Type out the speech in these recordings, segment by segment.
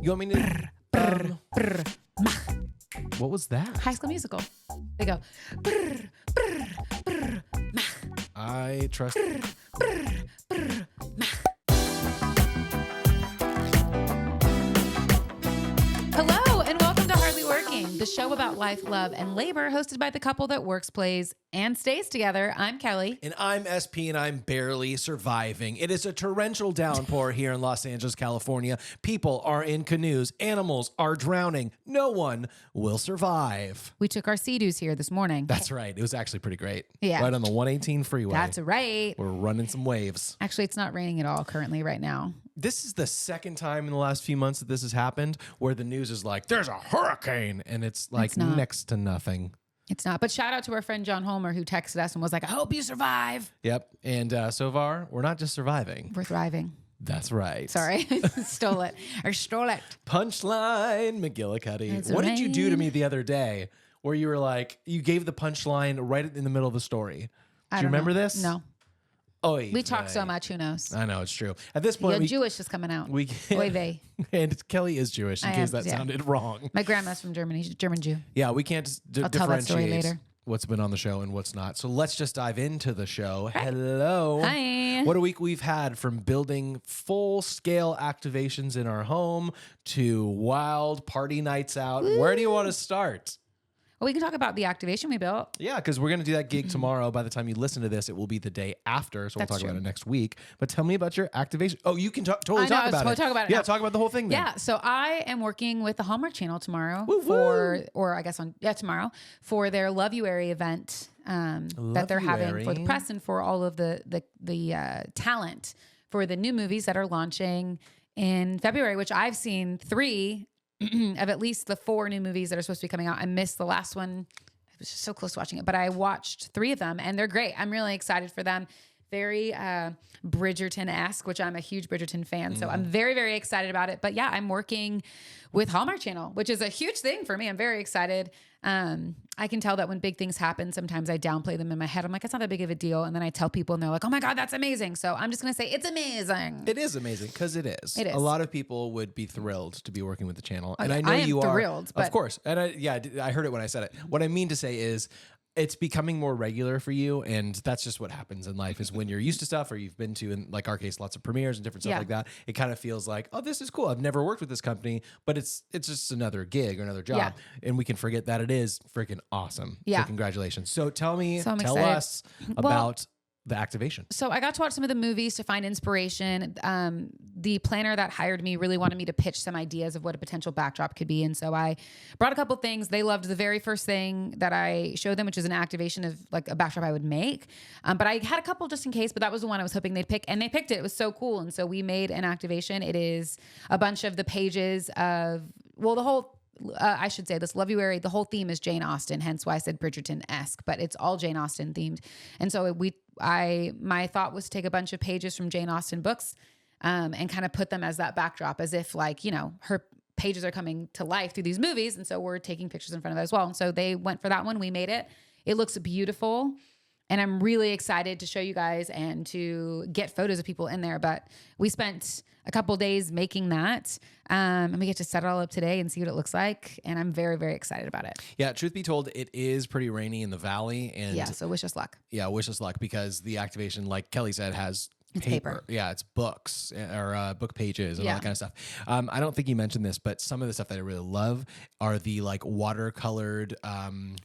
You want me to? What was that? High School Musical. They go. Brr, brr, brr, mah. I trust. Hello, and welcome to Hardly Working, the show about life, love, and labor, hosted by the couple that works, plays, and stays together. I'm Kelly. And I'm SP, and I'm barely surviving. It is a torrential downpour here in Los Angeles, California. People are in canoes. Animals are drowning. No one will survive. We took our Sea-Doos here this morning. That's right. It was actually pretty great. Yeah. Right on the 118 freeway. That's right. We're running some waves. Actually, it's not raining at all currently right now. This is the second time in the last few months that this has happened where the news is like, there's a hurricane. And it's like next to nothing. It's not. But shout out to our friend John Holmer who texted us and was like, I hope you survive. Yep. And so far, we're not just surviving. We're thriving. That's right. Sorry. Stole it. Or stole it. Punchline, McGillicuddy. That's What did you do to right. me the other day where you were like, you gave the punchline right in the middle of the story? Do you remember this? No. Oy We talk vey. so much. Who knows? I know, it's true. At this point, Jewish is coming out. we Oy vey. and Kelly is Jewish in I case am, that yeah. sounded wrong. My grandma's from Germany. She's a German Jew. Yeah, we can't I'll tell that story differentiate later. what's been on the show and what's not. So let's just dive into the show. Hello. Hi. What a week we've had, from building full-scale activations in our home to wild party nights out. Woo. Where do you want to start? Well, we can talk about the activation we built. Yeah, because we're going to do that gig tomorrow. By the time you listen to this, it will be the day after. So we'll That's talk about true. it next week. But tell me about your activation. Oh, you can totally I know, talk I was about totally it. talk about it Yeah, now. talk about the whole thing then. Yeah, so I am working with the Hallmark Channel tomorrow tomorrow for their Love You Area event that they're having for the press and for all of the talent for the new movies that are launching in February, which I've seen 3 of at least the 4 new movies that are supposed to be coming out. I missed the last one. I was just so close to watching it, but I watched 3 of them and they're great. I'm really excited for them. Very Bridgerton-esque, which I'm a huge Bridgerton fan. So I'm very, very excited about it. But yeah, I'm working with Hallmark Channel, which is a huge thing for me. I'm very excited. I can tell that when big things happen, sometimes I downplay them in my head. I'm like, it's not that big of a deal. And then I tell people and they're like, oh my God, that's amazing. So I'm just going to say it's amazing. It is amazing because it is. It is. A lot of people would be thrilled to be working with the channel. And yeah, I know I am you are. thrilled, but- Of course. And I heard it when I said it. What I mean to say is, it's becoming more regular for you, and that's just what happens in life. Is when you're used to stuff, or you've been to, in like our case, lots of premieres and different stuff Yeah. like that. It kind of feels like, oh, this is cool. I've never worked with this company, but it's just another gig or another job, and we can forget that it is freaking awesome. Yeah. So congratulations. So tell I'm tell excited. us about the activation. So I got to watch some of the movies to find inspiration. The planner that hired me really wanted me to pitch some ideas of what a potential backdrop could be. And so I brought a couple things. They loved the very first thing that I showed them, which is an activation of like a backdrop I would make. But I had a couple just in case, but that was the one I was hoping they'd pick, and they picked it. It was so cool. And so we made an activation. It is a bunch of the pages of, the whole, I should say this Love You Area, the whole theme is Jane Austen, hence why I said Bridgerton-esque, but it's all Jane Austen themed. And so my thought was to take a bunch of pages from Jane Austen books and kind of put them as that backdrop, as if like, her pages are coming to life through these movies. And so we're taking pictures in front of that as well. And so they went for that one. We made it. It looks beautiful. And I'm really excited to show you guys and to get photos of people in there. But we spent a couple days making that. And we get to set it all up today and see what it looks like. And I'm very, very excited about it. Yeah, truth be told, it is pretty rainy in the valley. And Yeah, so wish us luck. yeah, wish us luck, because the activation, like Kelly said, has It's paper. Yeah, it's books or book pages and all Yeah. that kind of stuff. I don't think you mentioned this, but some of the stuff that I really love are the like watercolored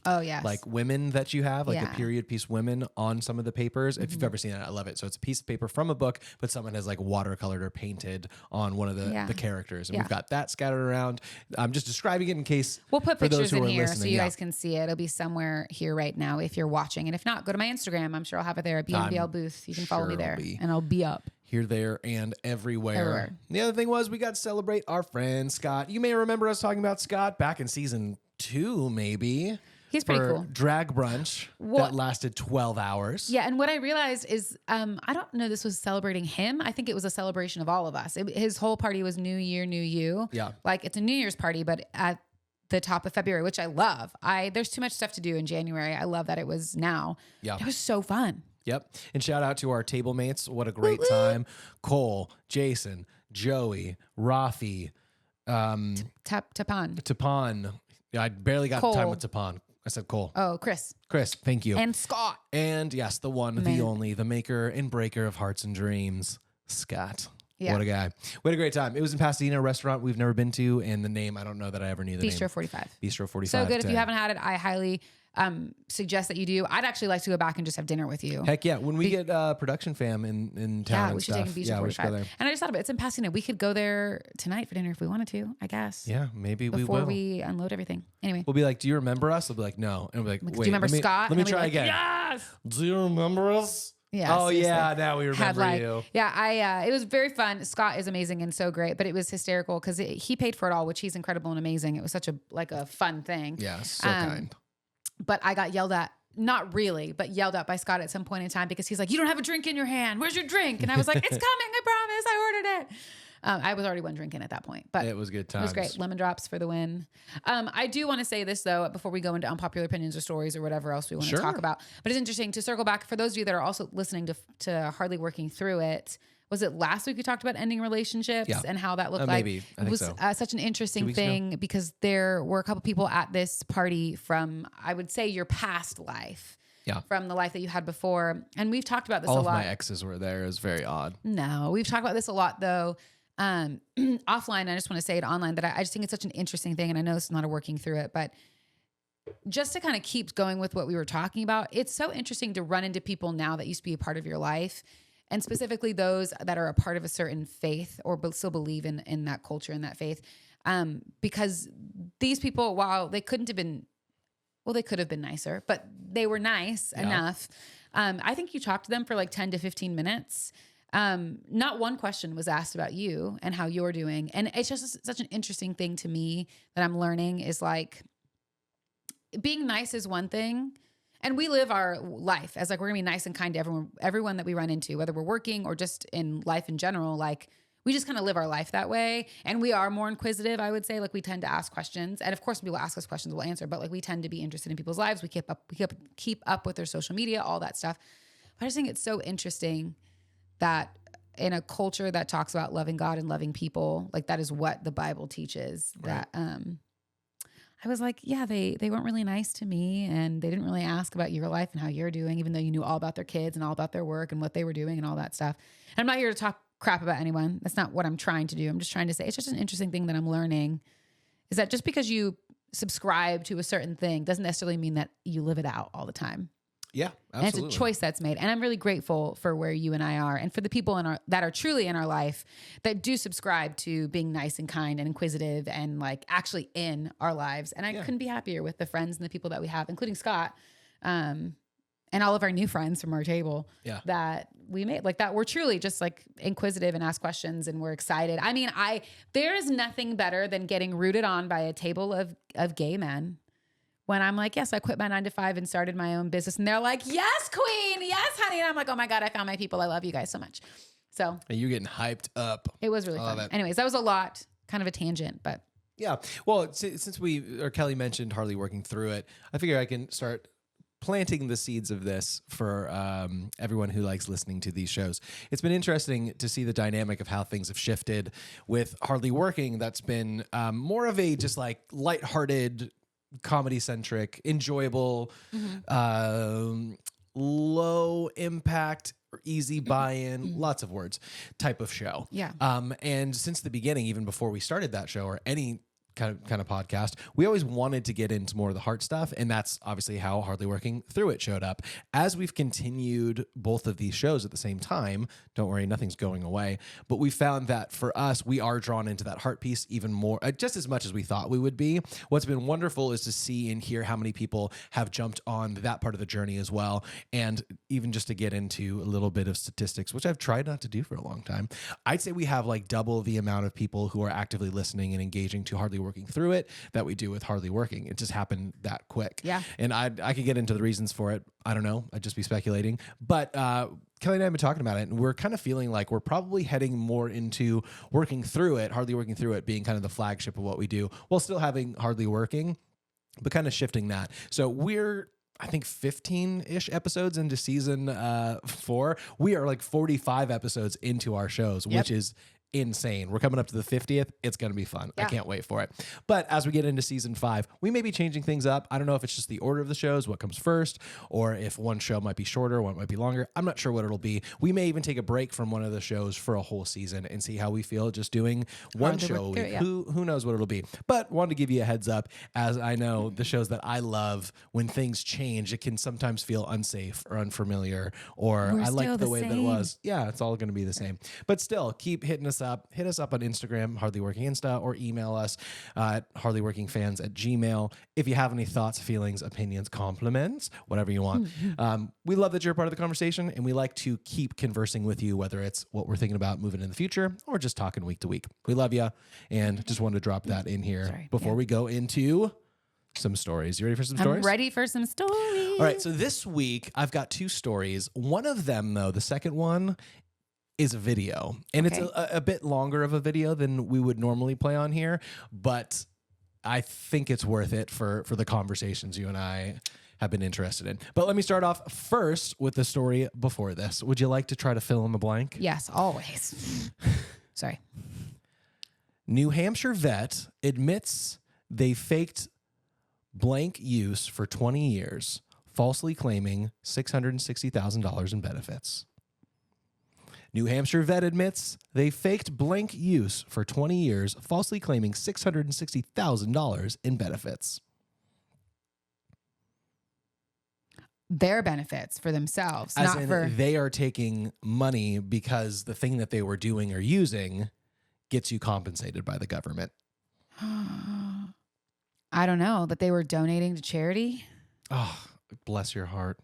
Oh, yes. like women that you have, like Yeah. the period piece women on some of the papers. If Mm-hmm. you've ever seen it, I love it. So it's a piece of paper from a book, but someone has like watercolored or painted on one of the characters. And Yeah. we've got that scattered around. I'm just describing it in case We'll put for those pictures who in are here so listening. you Yeah. guys can see it. It'll be somewhere here right now if you're watching. And if not, go to my Instagram. I'm sure I'll have it there at BMBL booth. You can follow me sure there it'll be. and I'll be up. Here, there, and everywhere. Everywhere. The other thing was we got to celebrate our friend Scott. You may remember us talking about Scott back in season 2, maybe. He's pretty for cool. Drag brunch that lasted 12 hours. Yeah, and what I realized is, I don't know this was celebrating him. I think it was a celebration of all of us. His whole party was New Year, New You. Yeah. Like it's a New Year's party, but at the top of February, which I love. There's too much stuff to do in January. I love that it was now. Yeah. It was so fun. Yep. And shout out to our table mates. What a great time. Cole, Jason, Joey, Rafi, Tapon. Yeah, I barely got Cole. time with Tapon. I said Cole. Oh, Chris. Thank you. And Scott. And yes, the one, the only, the maker and breaker of hearts and dreams, Scott. Yeah. What a guy. We had a great time. It was in Pasadena, a restaurant we've never been to, and the name, I don't know that I ever knew the name. Bistro 45. Bistro 45. So good. If you haven't had it, I highly suggest that you do. I'd actually like to go back and just have dinner with you. Heck yeah. When we get production fam in town and we should stuff. take a Bistro 45. We should go there. And I just thought of it. It's in Pasadena. We could go there tonight for dinner if we wanted to, I guess. Yeah, maybe we will. Before we unload everything. Anyway. We'll be like, do you remember us? They'll be like, no. And we'll be like, wait. Do you remember Scott? Let me try again. Yes! Do you remember us? Yeah. Oh, seriously. yeah. Now we remember you. Yeah. It was very fun. Scott is amazing and so great, but it was hysterical because he paid for it all, which he's incredible and amazing. It was such a fun thing. Yeah. So kind. But I got yelled at. Not really, but yelled at by Scott at some point in time because he's like, you don't have a drink in your hand. Where's your drink? And I was like, it's coming. I promise. I ordered it. I was already one drink in at that point, but it was good times. It was great. Lemon drops for the win. I do want to say this though, before we go into unpopular opinions or stories or whatever else we want to talk about, but it's interesting to circle back for those of you that are also listening to Hardly Working Through It. Was it last week we talked about ending relationships and how that looked like? Maybe. I think so. Such an interesting thing because there were a couple people at this party from, I would say, your past life. Yeah. From the life that you had before. And we've talked about this a lot. All of my exes were there. It was very odd. No, we've talked about this a lot though. Offline, I just want to say it online that I just think it's such an interesting thing. And I know it's not a working through it, but just to kind of keep going with what we were talking about, it's so interesting to run into people now that used to be a part of your life. And specifically those that are a part of a certain faith or still believe in that culture and that faith. Because these people, while they couldn't have been, well, they could have been nicer, but they were nice enough. I think you talked to them for like 10 to 15 minutes. Not one question was asked about you and how you're doing. And it's just such an interesting thing to me that I'm learning is like being nice is one thing. And we live our life as like, we're gonna be nice and kind to everyone that we run into, whether we're working or just in life in general. Like we just kind of live our life that way. And we are more inquisitive, I would say. Like we tend to ask questions. And of course, when people ask us questions, we'll answer, but like we tend to be interested in people's lives. We keep up with their social media, all that stuff. But I just think it's so interesting that in a culture that talks about loving God and loving people, like that is what the Bible teaches. Right. That I was like, yeah, they weren't really nice to me and they didn't really ask about your life and how you're doing, even though you knew all about their kids and all about their work and what they were doing and all that stuff. And I'm not here to talk crap about anyone. That's not what I'm trying to do. I'm just trying to say it's just an interesting thing that I'm learning is that just because you subscribe to a certain thing doesn't necessarily mean that you live it out all the time. Yeah, absolutely. And it's a choice that's made. And I'm really grateful for where you and I are and for the people that are truly in our life that do subscribe to being nice and kind and inquisitive and like actually in our lives. And I couldn't be happier with the friends and the people that we have, including Scott, and all of our new friends from our table that we made, like that we're truly just like inquisitive and ask questions and we're excited. I mean, there is nothing better than getting rooted on by a table of gay men. When I'm like, yes, I quit my 9-to-5 and started my own business. And they're like, yes, queen. Yes, honey. And I'm like, oh my God, I found my people. I love you guys so much. So and you're getting hyped up. It was really fun. Anyways, that was a lot, kind of a tangent, but. Yeah. Well, since Kelly mentioned Hardly Working Through It, I figure I can start planting the seeds of this for everyone who likes listening to these shows. It's been interesting to see the dynamic of how things have shifted with Hardly Working. That's been more of a just like lighthearted, comedy-centric, enjoyable, low impact, easy buy-in, lots of words type of show. Yeah. And since the beginning, even before we started that show or any kind of podcast, we always wanted to get into more of the heart stuff, and that's obviously how Hardly Working Through It showed up. As we've continued both of these shows at the same time, don't worry, nothing's going away, but we found that for us, we are drawn into that heart piece even more, just as much as we thought we would be. What's been wonderful is to see and hear how many people have jumped on that part of the journey as well, and even just to get into a little bit of statistics, which I've tried not to do for a long time. I'd say we have like double the amount of people who are actively listening and engaging to Hardly Working Through It that we do with Hardly Working. It just happened that quick. Yeah. And I could get into the reasons for it. I don't know. I'd just be speculating. But Kelly and I have been talking about it, and we're kind of feeling like we're probably heading more into working through it, Hardly Working Through It being kind of the flagship of what we do, while still having Hardly Working, but kind of shifting that. So we're, I think, 15-ish episodes into season 4. We are like 45 episodes into our shows, which is insane. We're coming up to the 50th. It's going to be fun. I Yeah. can't wait for it. But as we get into season 5, we may be changing things up. I don't know if it's just the order of the shows, what comes first, or if one show might be shorter, one might be longer. I'm not sure what it'll be. We may even take a break from one of the shows for a whole season and see how we feel just doing one Hardly show a work week. through it, yeah. Who knows what it'll be. But wanted to give you a heads up, as I know the shows that I love, when things change, it can sometimes feel unsafe or unfamiliar, or We're I like still the the way that it same. was. Yeah, it's all going to be the same. But still, keep hitting us up. Hit us up on Instagram, Hardly Working Insta, or email us at hardlyworkingfans@gmail. If you have any thoughts, feelings, opinions, compliments, whatever you want. We love that you're a part of the conversation, and we like to keep conversing with you, whether it's what we're thinking about moving in the future or just talking week to week. We love you, and just wanted to drop that in here Sorry. before we go into some stories. You ready for some stories? I'm ready for some stories. All right, so this week I've got 2 stories. One of them, though, the second one, is a video. And it's Okay. a bit longer of a video than we would normally play on here, but I think it's worth it for the conversations you and I have been interested in. But let me start off first with the story before this. Would you like to try to fill in the blank? Yes, always. Sorry. New Hampshire vet admits they faked blank use for 20 years, falsely claiming $660,000 in benefits. New Hampshire vet admits they faked blank use for 20 years, falsely claiming $660,000 in benefits. Their benefits for themselves, As not in, for. they are taking money because the thing that they were doing or using gets you compensated by the government. I don't know, that they were donating to charity. Oh, bless your heart.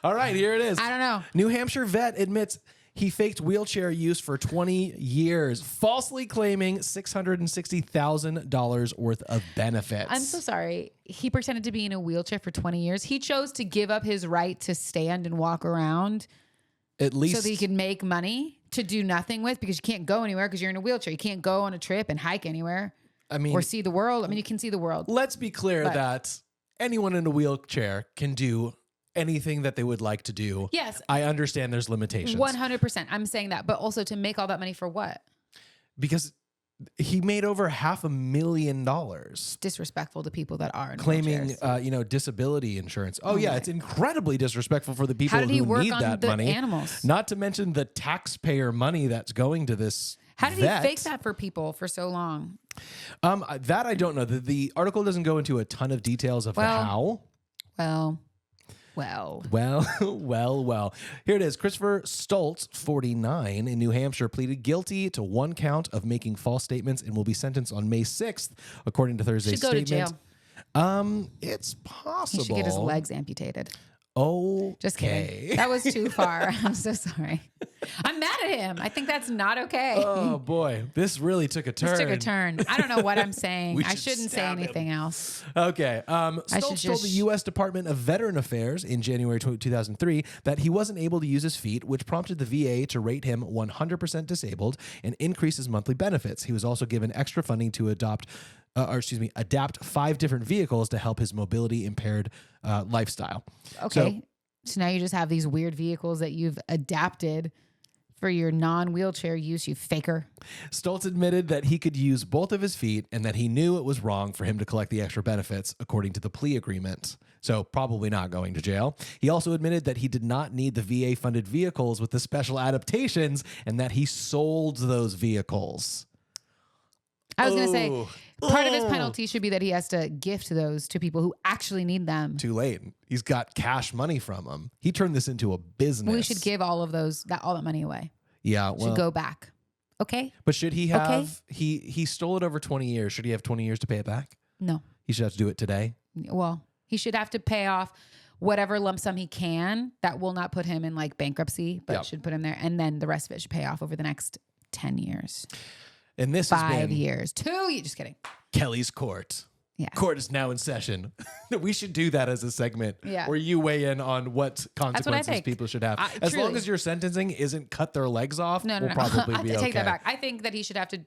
All right, here it is. I don't know. New Hampshire vet admits he faked wheelchair use for 20 years, falsely claiming $660,000 worth of benefits. I'm so sorry. He pretended to be in a wheelchair for 20 years. He chose to give up his right to stand and walk around At least so that he could make money to do nothing with, because you can't go anywhere because you're in a wheelchair. You can't go on a trip and hike anywhere I mean, or see the world. I mean, you can see the world. let's be clear But- that anyone in a wheelchair can do anything that they would like to do. Yes. I understand there's limitations. 100%. I'm saying that. But also to make all that money for what? Because he made over $500,000 Disrespectful to people that are in claiming, wheelchairs. disability insurance. Oh yeah, my- it's incredibly disrespectful for the people How did he who work need on that the money. animals? Not to mention the taxpayer money that's going to this. How did vet. he fake that for people for so long? That I don't know. The article doesn't go into a ton of details of the Well- how. Well. Well. Here it is. Christopher Stoltz, 49, in New Hampshire, pleaded guilty to 1 count of making false statements and will be sentenced on May 6th, according to Thursday's Should go to statement. jail. It's He possible. should get his legs amputated. Oh, Just kidding. That was too far. I'm so sorry. I'm mad at him. I think that's not okay. Oh boy, this really took a turn. This took a turn. I don't know what I'm saying. We I should shouldn't say stab him. anything else. Okay. should Stoltz told just- the U.S. Department of Veteran Affairs in January 2003 that he wasn't able to use his feet, which prompted the VA to rate him 100% disabled and increase his monthly benefits. He was also given extra funding to adapt 5 different vehicles to help his mobility impaired lifestyle. Okay. So now you just have these weird vehicles that you've adapted for your non-wheelchair use, you faker. Stoltz admitted that he could use both of his feet and that he knew it was wrong for him to collect the extra benefits, according to the plea agreement. So probably not going to jail. He also admitted that he did not need the VA-funded vehicles with the special adaptations and that he sold those vehicles. I was going to say, Oh. part of his Oh. penalty should be that he has to gift those to people who actually need them. Too late. He's got cash money from them. He turned this into a business. We should give all of those, all that money away. Yeah, Should well, go back. Okay? but should he have? Okay. He stole it over 20 years. Should he have 20 years to pay it back? No. He should have to do it today. Well, he should have to pay off whatever lump sum he can that will not put him in like bankruptcy, but Yep. should put him there. And then the rest of it should pay off over the next 10 years, And this has 5 been years, 2 years. Just kidding. Kelly's Court. Yeah. Court is now in session. We should do that as a segment Yeah. where you weigh in on what consequences think. people should have. I- As long truly. as your sentencing isn't cut their legs off, No. we'll probably I be take okay. that back. I think that he should have to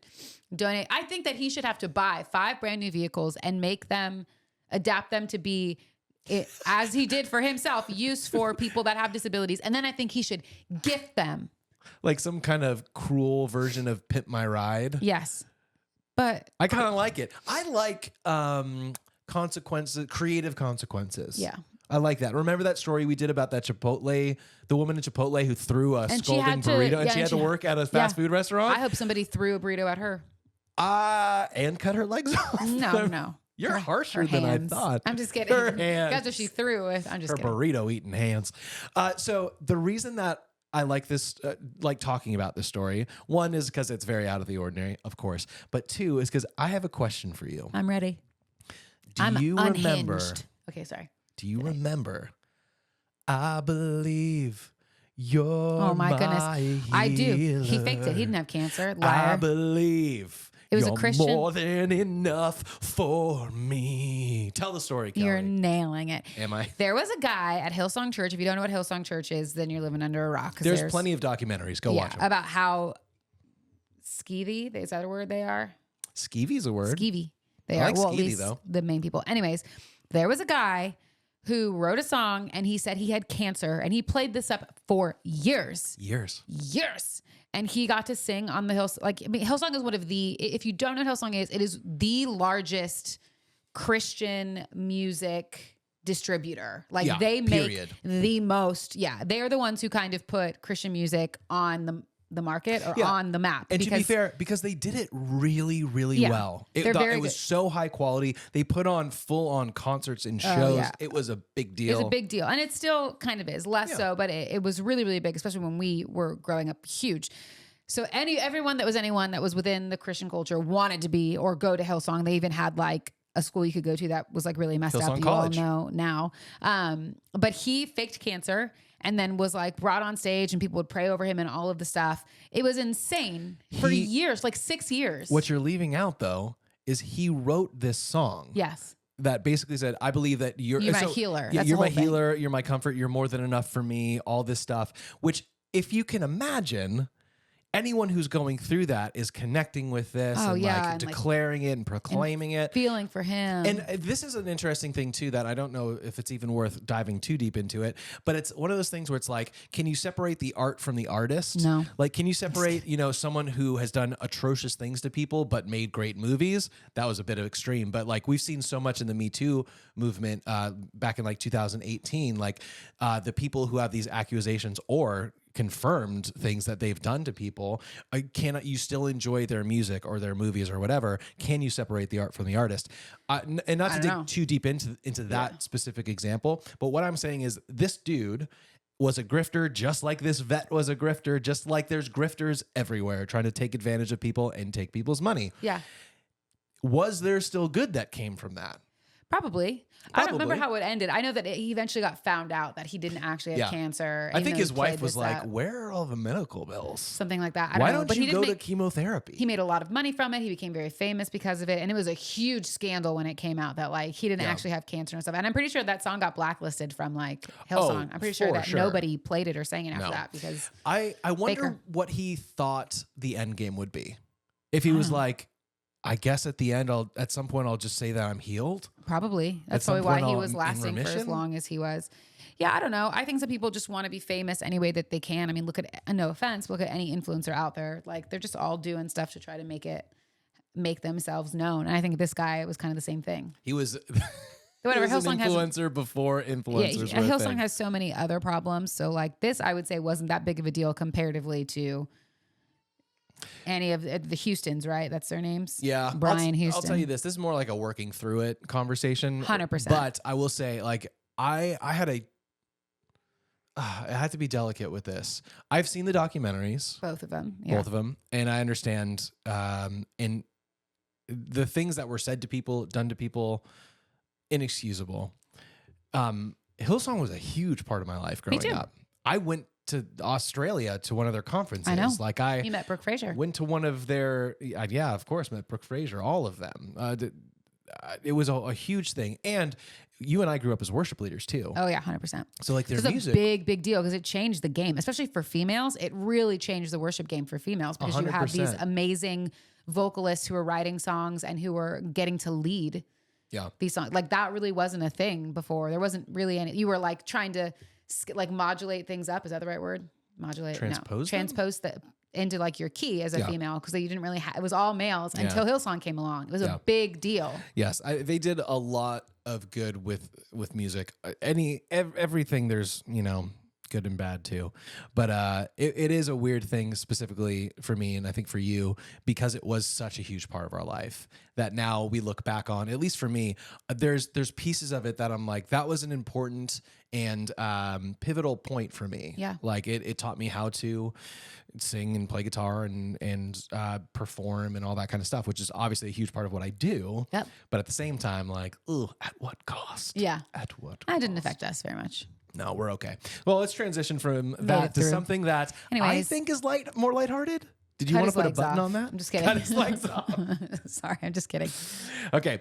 donate. I think that he should have to buy 5 brand new vehicles and make them, adapt them to be, as he did for himself, use for people that have disabilities. And then I think he should gift them Like some kind of cruel version of Pimp My Ride. Yes. But I kind of like it. I like consequences, creative consequences. yeah. I like that. Remember that story we did about that Chipotle, the woman in Chipotle who threw a scalding burrito and she had to work at a fast food restaurant? I hope somebody threw a burrito at her. And cut her legs off? No. You're harsher than I thought. I'm just kidding. Her hands. That's what she threw with. I'm just her kidding. burrito eating hands. So the reason that I like this, like talking about this story, one is because it's very out of the ordinary, of course. But two is because I have a question for you. I'm ready. Do you remember? Unhinged. Okay, sorry. Do you remember? I believe you're Oh my goodness. I do. He healer. faked it. He didn't have cancer. I Liar. believe It was a you're Christian- more than enough for me. Tell the story, Kellie. You're nailing it. Am I? There was a guy at Hillsong Church. If you don't know what Hillsong Church is, then you're living under a rock. 'Cause There's plenty of documentaries. Go watch them. about how skeevy, is that a word they are? Skeevy's a word. Skeevy. They I are. like Well, at skeevy, least though. the main people. Anyways, there was a guy who wrote a song and he said he had cancer and he played this up for years. Years. And he got to sing on the Hillsong. Like, I mean, Hillsong is one of the, if you don't know what Hillsong is, it is the largest Christian music distributor. Like Yeah, they make period. the most, they are the ones who kind of put Christian music on the market or on the map. And to be fair, because they did it really, really Yeah, well. they're very It was good. so high quality. They put on full on concerts and shows. yeah. It was a big It deal. was a big deal. And it still kind of is. Less so, but it was really, really big, especially when we were growing up, huge. So anyone that was within the Christian culture wanted to be or go to Hillsong. They even had like a school you could go to that was like really messed Hillsong up. College. You all know now. But he faked cancer and then was like brought on stage and people would pray over him and all of the stuff. It was insane for years, like 6 years. What you're leaving out though is he wrote this song. Yes. That basically said, I believe that you're my healer. Yeah, That's you're the my whole thing. healer. You're my comfort. You're more than enough for me. All this stuff, which if you can imagine, anyone who's going through that is connecting with this and and, declaring it and proclaiming it. Feeling for him. And this is an interesting thing too that I don't know if it's even worth diving too deep into it, but it's one of those things where it's like, can you separate the art from the artist? No. Like, can you separate, someone who has done atrocious things to people but made great movies? That was a bit of extreme, but like we've seen so much in the Me Too movement back in like 2018, like the people who have these accusations or confirmed things that they've done to people, cannot you still enjoy their music or their movies or whatever? Can you separate the art from the artist? And not to dig too deep into that specific example, but what I'm saying is this dude was a grifter just like this vet was a grifter, just like there's grifters everywhere trying to take advantage of people and take people's money. yeah. Was there still good that came from that? Probably. I don't remember how it ended. I know that he eventually got found out that he didn't actually have cancer. I think his wife played was this like, up. where are all the medical bills? Something like that. I Why don't know. don't But you he go did to make, chemotherapy? he made a lot of money from it. He became very famous because of it. And it was a huge scandal when it came out that like he didn't actually have cancer and stuff. And I'm pretty sure that song got blacklisted from like Hillsong. I'm pretty sure that nobody played it or sang it after that because I wonder Baker. what he thought the end game would be. If he was like, I guess at the end, at some point I'll just say that I'm healed. probably. That's some probably why point he I'll- was in lasting for as remission? long as he was. Yeah, I don't know. I think some people just want to be famous any way that they can. I mean, look at, no offense, look at any influencer out there. Like they're just all doing stuff to try to make themselves known. And I think this guy was kind of the same thing. He was, Whatever. he was an Hillsong has influencer before influencers Yeah, were a Hillsong thing. has so many other problems. So like this, I would say wasn't that big of a deal comparatively to any of the Houstons, right? That's their names. Yeah. Brian Houston. I'll tell you this is more like a working through it conversation. 100%. But I will say like, I had to be delicate with this. I've seen the documentaries. Both of them. Yeah. Both of them, and I understand. And the things that were said to people, done to people, inexcusable. Hillsong was a huge part of my life growing too. up. I went to Australia to one of their conferences. I know. Like You met Brooke Fraser. went to one of their, yeah, of course, met Brooke Fraser, all of them. It was a huge thing. And you and I grew up as worship leaders too. Oh yeah, 100%. So like their It's a music. big deal because it changed the game, especially for females. It really changed the worship game for females because you have these 100%. amazing vocalists who are writing songs and who are getting to lead Yeah. these songs. Like that really wasn't a thing before. There wasn't really any. You were like trying to like modulate things up. Is that the right word? modulate, Transpose them? transpose the into like your key as a female, because you didn't really it was all males until Hillsong came along. It was a big deal. Yes, they did a lot of good with music. Everything, there's, you know, good and bad too, but it is a weird thing specifically for me, and I think for you, because it was such a huge part of our life that now we look back on, at least for me, there's pieces of it that I'm like, that was an important and pivotal point for me. Yeah, like it taught me how to sing and play guitar and perform and all that kind of stuff, which is obviously a huge part of what I do. Yep. But at the same time, like, at what cost? Yeah. At what cost? It didn't affect us very much. No, we're okay. Well, let's transition from that to something that I think is more lighthearted. Did you want to put a button on that? I'm just kidding. Cut his legs off. Sorry, I'm just kidding. Okay.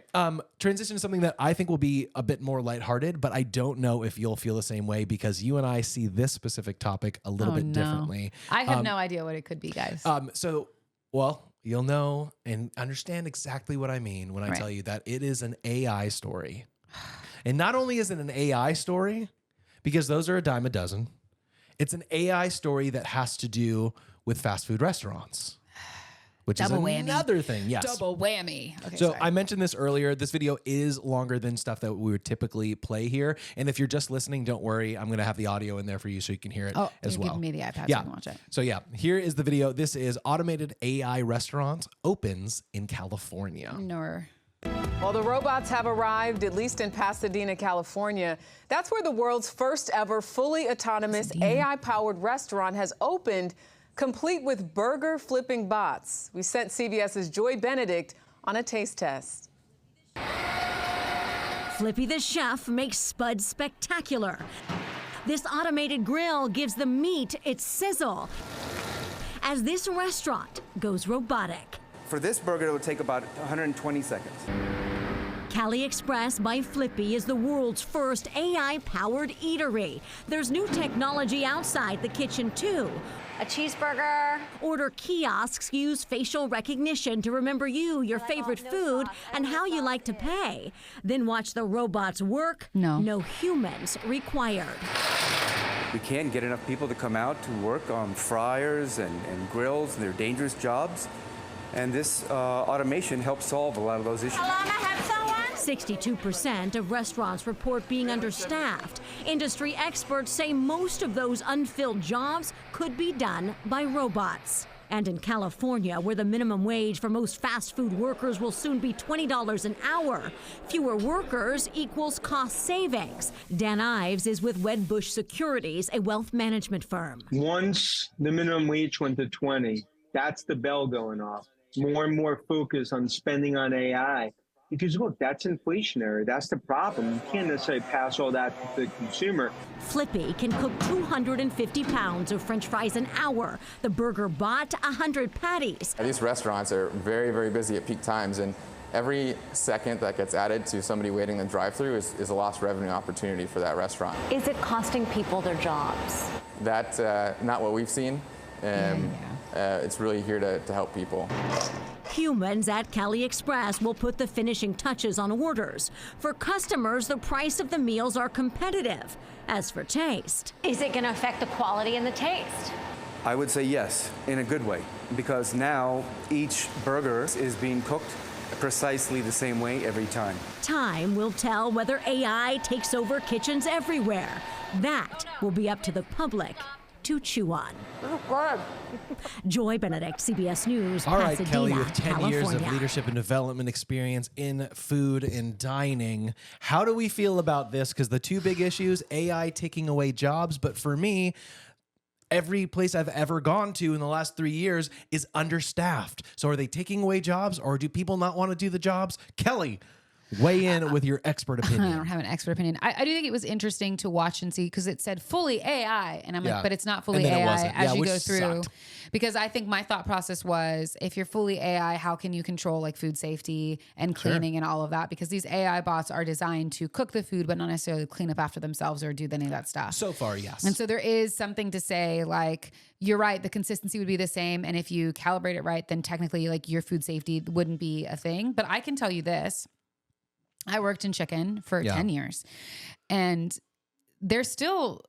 Transition to something that I think will be a bit more lighthearted, but I don't know if you'll feel the same way, because you and I see this specific topic a little bit differently. I have no idea what it could be, guys. Well, you'll know and understand exactly what I mean when I tell you that it is an AI story. And not only is it an AI story, because those are a dime a dozen, it's an AI story that has to do with fast food restaurants, which Double is whammy. another thing. Yes. Double whammy. Okay, so sorry. I mentioned this earlier. This video is longer than stuff that we would typically play here. And if you're just listening, don't worry. I'm going to have the audio in there for you so you can hear it as well. You're giving me the iPad so I can watch it. So here is the video. This is automated AI restaurant opens in California. No. Well, the robots have arrived, at least in Pasadena, California. That's where the world's first ever fully autonomous AI-powered restaurant has opened, complete with burger flipping bots. We sent CBS's Joy Benedict on a taste test. Flippy the chef makes Spud spectacular. This automated grill gives the meat its sizzle as this restaurant goes robotic. For this burger, it would take about 120 seconds. Kellie Express by Flippy is the world's first AI-powered eatery. There's new technology outside the kitchen, too. A cheeseburger. Order kiosks use facial recognition to remember you, your favorite food, and how you like to pay. Then watch the robots work. No humans required. We can't get enough people to come out to work on fryers and grills, and they're dangerous jobs. And this automation helps solve a lot of those issues. Hello, may I have someone? 62% of restaurants report being understaffed. Industry experts say most of those unfilled jobs could be done by robots. And in California, where the minimum wage for most fast food workers will soon be $20 an hour, fewer workers equals cost savings. Dan Ives is with Wedbush Securities, a wealth management firm. Once the minimum wage went to 20, that's the bell going off. More and more focus on spending on AI. Because look, that's inflationary. That's the problem. You can't necessarily pass all that to the consumer. Flippy can cook 250 pounds of French fries an hour. The burger bot, 100 patties. These restaurants are very, very busy at peak times, and every second that gets added to somebody waiting in the drive-thru is a lost revenue opportunity for that restaurant. Is it costing people their jobs? That's not what we've seen. It's really here to help people. Humans at Kellie Express will put the finishing touches on orders. For customers, the price of the meals are competitive. As for taste, Is it going to affect the quality and the taste? I would say yes, in a good way, because now each burger is being cooked precisely the same way every time. time will tell whether AI takes over kitchens everywhere. That will be up to the public to chew on. Joy Benedict, CBS News, All right, Pasadena, Kellie, with 10 California. years of leadership and development experience in food and dining, how do we feel about this? Because the two big issues, AI taking away jobs, but for me, every place I've ever gone to in the last 3 years is understaffed. So are they taking away jobs, or do people not want to do the jobs? Kellie, weigh in with your expert opinion. I don't have an expert opinion. I do think it was interesting to watch and see, because it said fully AI, and I'm like, but it's not fully AI as you go through. Sucked. Because I think my thought process was, if you're fully AI, how can you control like food safety and cleaning and all of that? Because these AI bots are designed to cook the food, but not necessarily clean up after themselves or do any of that stuff. So far, yes. And so there is something to say, like, you're right, the consistency would be the same. And if you calibrate it right, then technically like your food safety wouldn't be a thing. But I can tell you this. I worked in chicken for 10 years, and there's still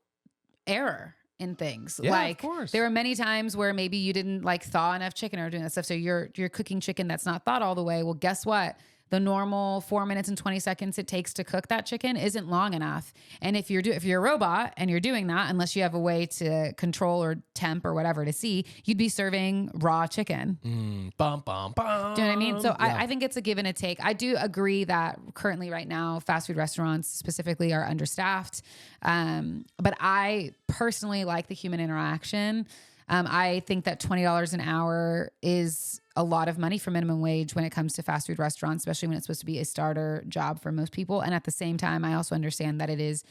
error in things. Yeah, like of course. there were many times where maybe you didn't like thaw enough chicken or doing that stuff. So you're cooking chicken that's not thawed all the way. Well, guess what? The normal 4 minutes and 20 seconds it takes to cook that chicken isn't long enough. And if you're a robot and you're doing that, unless you have a way to control or temp or whatever to see, you'd be serving raw chicken. Bum, bum, bum. Do you know what I mean? So Yeah. I think it's a give and a take. I do agree that currently right now, fast food restaurants specifically are understaffed. But I personally like the human interaction. I think that $20 an hour is a lot of money for minimum wage when it comes to fast food restaurants, especially when it's supposed to be a starter job for most people. And at the same time, I also understand that it is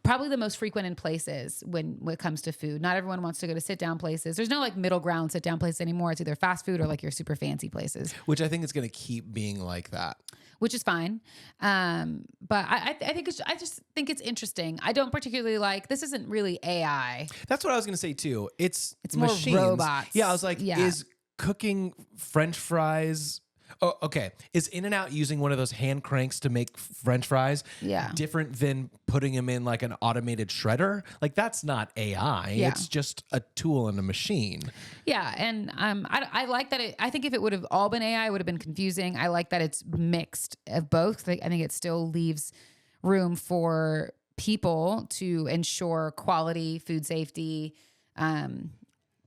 probably the most frequent in places when it comes to food. Not everyone wants to go to sit down places. There's no like middle ground sit down place anymore. It's either fast food or like your super fancy places, Which I think is going to keep being like that. which is fine. But I think I just think it's interesting. I don't particularly like, this isn't really AI. That's what I was going to say too. It's more machines. robots. Yeah, I was like, Yeah. is cooking French fries? Oh, okay. Is In-N-Out using one of those hand cranks to make French fries Yeah. different than putting them in like an automated shredder? Like that's not AI. Yeah. It's just a tool and a machine. Yeah, and I like that. I think if it would have all been AI, it would have been confusing. I like that it's mixed of both. I think it still leaves room for people to ensure quality, food safety,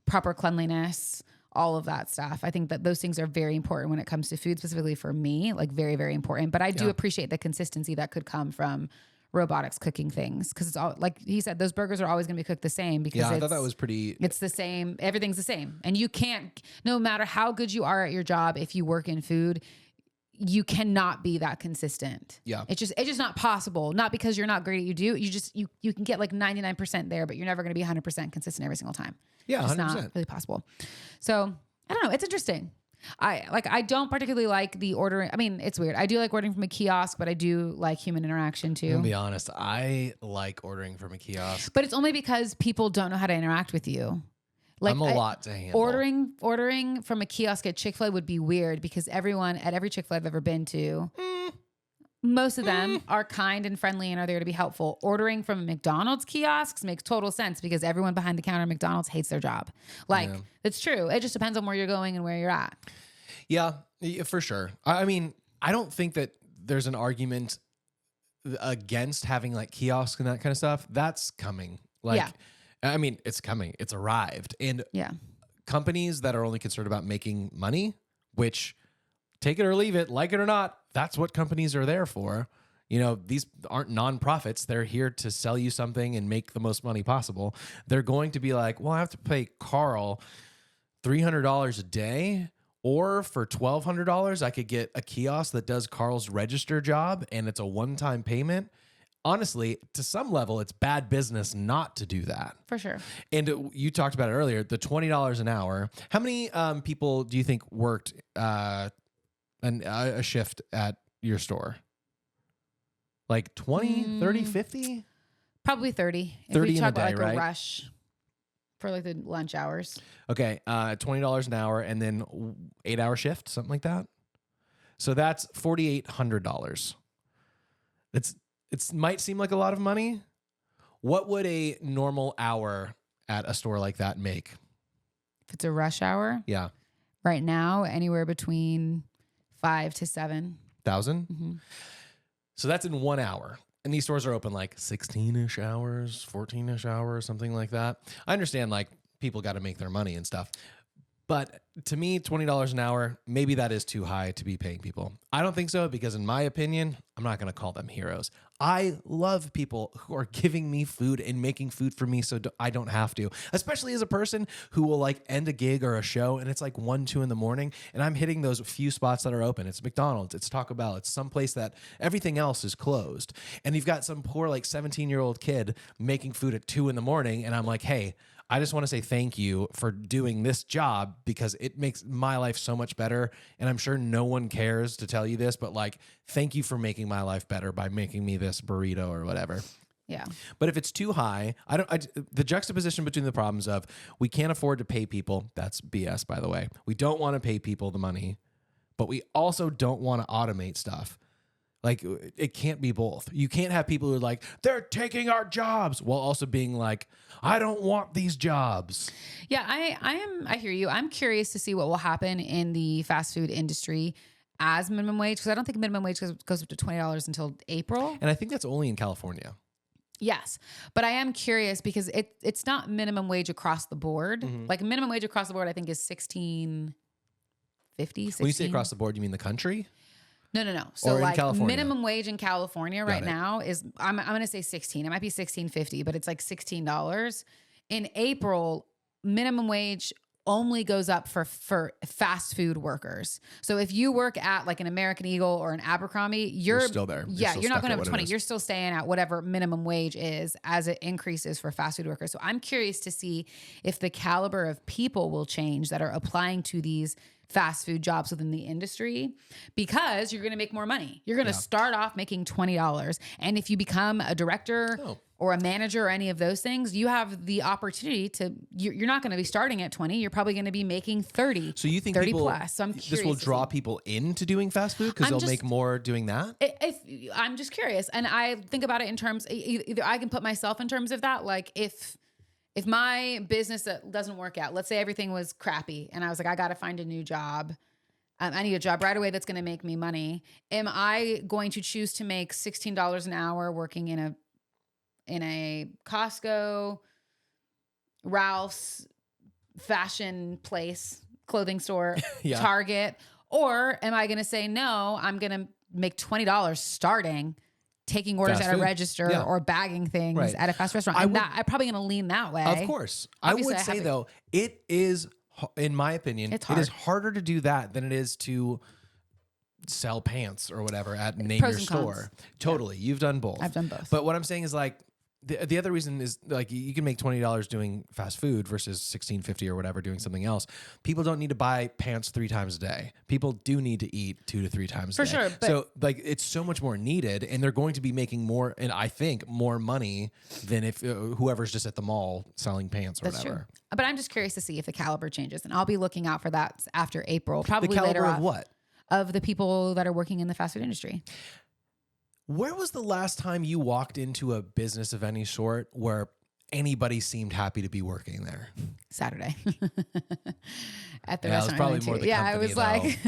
proper cleanliness, all of that stuff. I think that those things are very important when it comes to food, specifically for me, like very, very important. But I do appreciate the consistency that could come from robotics cooking things, because it's all, like he said, those burgers are always going to be cooked the same because Yeah, I thought that was pretty. it's the same. Everything's the same. And you can't, no matter how good you are at your job, if you work in food, you cannot be that consistent. Yeah. It's just not possible. Not because you're not great at what you do. You can get like 99% there, but you're never going to be 100% consistent every single time. Yeah, It's 100%. not really possible. So I don't know. It's interesting. I don't particularly like the ordering. I mean, it's weird. I do like ordering from a kiosk, but I do like human interaction I'm too. gonna be honest. I like ordering from a kiosk. But it's only because people don't know how to interact with you. Like I'm a lot to handle. Ordering from a kiosk at Chick-fil-A would be weird because everyone at every Chick-fil-A I've ever been to, most of them are kind and friendly and are there to be helpful. Ordering from a McDonald's kiosks makes total sense because everyone behind the counter at McDonald's hates their job. Like, it's true. It just depends on where you're going and where you're at. Yeah, for sure. I mean, I don't think that there's an argument against having like kiosks and that kind of stuff. That's coming. Like, Yeah. I mean, it's coming. It's arrived. And Yeah. companies that are only concerned about making money, which take it or leave it, like it or not, that's what companies are there for. You know, these aren't nonprofits. They're here to sell you something and make the most money possible. They're going to be like, well, I have to pay Carl $300 a day, or for $1,200, I could get a kiosk that does Carl's register job and it's a one-time payment. Honestly, to some level, it's bad business not to do that. For sure. And you talked about it earlier, the $20 an hour. How many people do you think worked a shift at your store? Like 20, 30, 50? Probably 30. 30 if we in a talk about day, like right? a rush for like the lunch hours. Okay, $20 an hour and then 8-hour shift, something like that. So that's $4,800. It might seem like a lot of money. What would a normal hour at a store like that make? If it's a rush hour, Yeah, right now, anywhere between 5 to 7. 1,000. So that's in 1 hour. And these stores are open like 16-ish hours, 14-ish hours, something like that. I understand like people got to make their money and stuff. But to me, $20 an hour, maybe that is too high to be paying people. I don't think so because in my opinion, I'm not going to call them heroes. I love people who are giving me food and making food for me so I don't have to, especially as a person who will like end a gig or a show and it's like 1, 2 in the morning and I'm hitting those few spots that are open. It's McDonald's, it's Taco Bell, it's someplace that everything else is closed. And you've got some poor like 17-year-old kid making food at 2 in the morning and I'm like, hey, I just want to say thank you for doing this job because it makes my life so much better. And I'm sure no one cares to tell you this, but like, thank you for making my life better by making me this burrito or whatever. Yeah. But if it's too high, the juxtaposition between the problems of we can't afford to pay people, that's BS, by the way. We don't want to pay people the money, but we also don't want to automate stuff. Like, it can't be both. You can't have people who are like, they're taking our jobs, while also being like, I don't want these jobs. Yeah, I hear you. I'm curious to see what will happen in the fast food industry as minimum wage, because I don't think minimum wage goes up to $20 until April. And I think that's only in California. Yes. But I am curious because it's not minimum wage across the board. Like minimum wage across the board, I think is $16.50. When you say across the board, you mean the country? No. So Or in like California? minimum wage in California right it. now is, I'm going to say 16. It might be $16.50, but it's like $16. In April, minimum wage only goes up for fast food workers. So if you work at like an American Eagle or an Abercrombie, you're still there. Yeah, still you're not stuck going at up to what it 20. is. You're still staying at whatever minimum wage is as it increases for fast food workers. So I'm curious to see if the caliber of people will change that are applying to these fast food jobs within the industry, because you're going to make more money. You're going to start off making $20. And if you become a director or a manager or any of those things, you have the opportunity to, you're not going to be starting at 20. You're probably going to be making 30. So you think 30 people, plus. So I'm curious this will to draw see. people into doing fast food because I'm they'll make more doing that? If I'm just curious, and I think about it in terms, either I can put myself in terms of that, like if my business doesn't work out, let's say everything was crappy and I was like, I got to find a new job. I need a job right away that's going to make me money. Am I going to choose to make $16 an hour working in a Costco, Ralph's, fashion place, clothing store, Target? Or am I going to say, no, I'm going to make $20 starting taking orders Fast at a food. register or bagging things at a fast restaurant? I'm probably going to lean that way. Of course. Obviously, I would say, though, it is, in my opinion, It's it is hard. harder to do that than it is to sell pants or whatever at name Pros your and store. cons. Totally. You've done both. I've done both. But what I'm saying is, like, the other reason is, like, you can make $20 doing fast food versus $16.50 or whatever doing something else. People don't need to buy pants 3 times a day. People do need to eat 2 to 3 times a For day. sure, but- So, like, it's so much more needed, and they're going to be making more, and I think more money than if whoever's just at the mall selling pants or That's whatever. true. But I'm just curious to see if the caliber changes, and I'll be looking out for that after April, probably The caliber later of on. what? Of the people that are working in the fast food industry. Where was the last time you walked into a business of any sort where anybody seemed happy to be working there? Saturday at the Yeah, it was restaurant. probably I went more to. the Yeah, it company, was like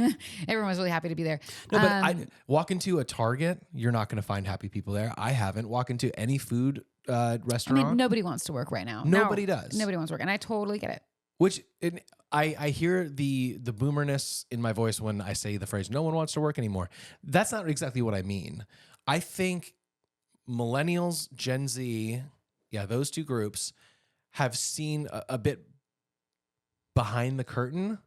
everyone was really happy to be there. No, but I walk into a Target, you're not going to find happy people there. I haven't. Walk into any food I restaurant. mean, nobody wants to work right now. Nobody does. Nobody wants to work, and I totally get it. Which I hear the boomerness in my voice when I say the phrase "no one wants to work anymore." That's not exactly what I mean. I think millennials, Gen Z, those two groups have seen a bit behind the curtain.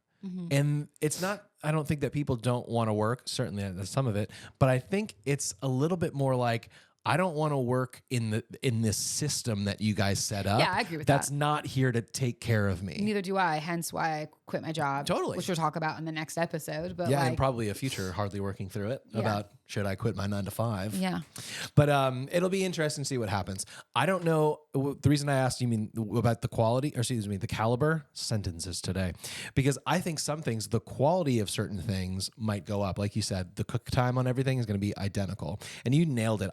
And it's not, I don't think that people don't want to work, certainly there's some of it, but I think it's a little bit more like, I don't want to work in this system that you guys set up. Yeah, I agree with That's that. not here to take care of me. Neither do I. Hence why I quit my job. Totally. Which we'll talk about in the next episode. But Yeah, and like, probably a future hardly working through it about should I quit my 9 to 5? yeah. But it'll be interesting to see what happens. I don't know. The reason I asked you mean about the quality, or excuse me, the caliber sentences today, because I think some things, the quality of certain things might go up. Like you said, the cook time on everything is going to be identical, and you nailed it.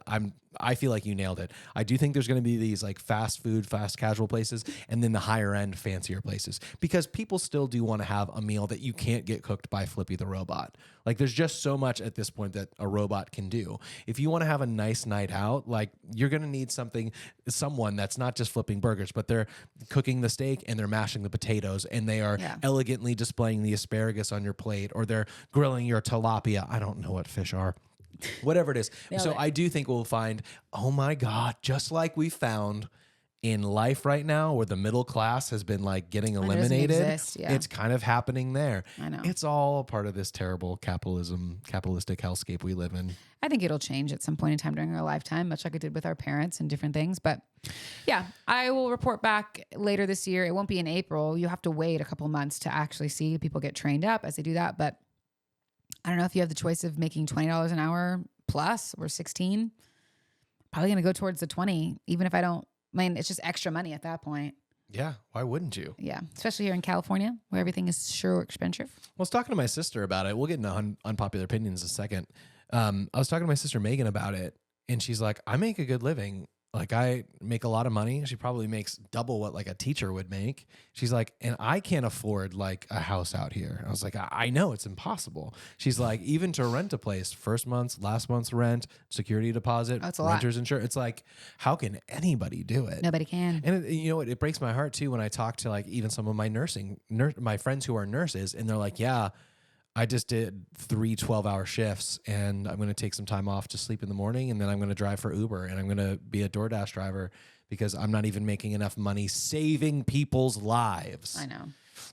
I feel like you nailed it. I do think there's going to be these like fast food, fast casual places, and then the higher end, fancier places, because people still do want to have a meal that you can't get cooked by Flippy the robot. Like there's just so much at this point that a robot can do. If you want to have a nice night out, like you're going to need someone that's not just flipping burgers, but they're cooking the steak and they're mashing the potatoes and they are elegantly displaying the asparagus on your plate, or they're grilling your tilapia. I don't know what fish are. Whatever it is. So I do think we'll find, oh my God, just like we found in life right now where the middle class has been like getting eliminated. Exist, yeah. It's kind of happening there. I know. It's all part of this terrible capitalistic hellscape we live in. I think it'll change at some point in time during our lifetime, much like it did with our parents and different things. But yeah, I will report back later this year. It won't be in April. You have to wait a couple months to actually see people get trained up as they do that. But I don't know if you have the choice of making $20 an hour plus or 16. Probably going to go towards the 20, even if I don't. I mean, it's just extra money at that point. Yeah, why wouldn't you? Yeah, especially here in California where everything is sure expensive. Well, I was talking to my sister about it. We'll get into unpopular opinions in a second. I was talking to my sister Megan about it, and she's like, I make a good living. Like, I make a lot of money. She probably makes double what like a teacher would make. She's like, and I can't afford like a house out here. I was like, I know it's impossible. She's like, even to rent a place, first month's, last month's rent, security deposit, That's a lot. renter's insurance. It's like, how can anybody do it? Nobody can. And you know what? It breaks my heart too when I talk to like even some of my my friends who are nurses, and they're like, yeah, I just did 3 12-hour shifts, and I'm going to take some time off to sleep in the morning, and then I'm going to drive for Uber, and I'm going to be a DoorDash driver because I'm not even making enough money saving people's lives. I know.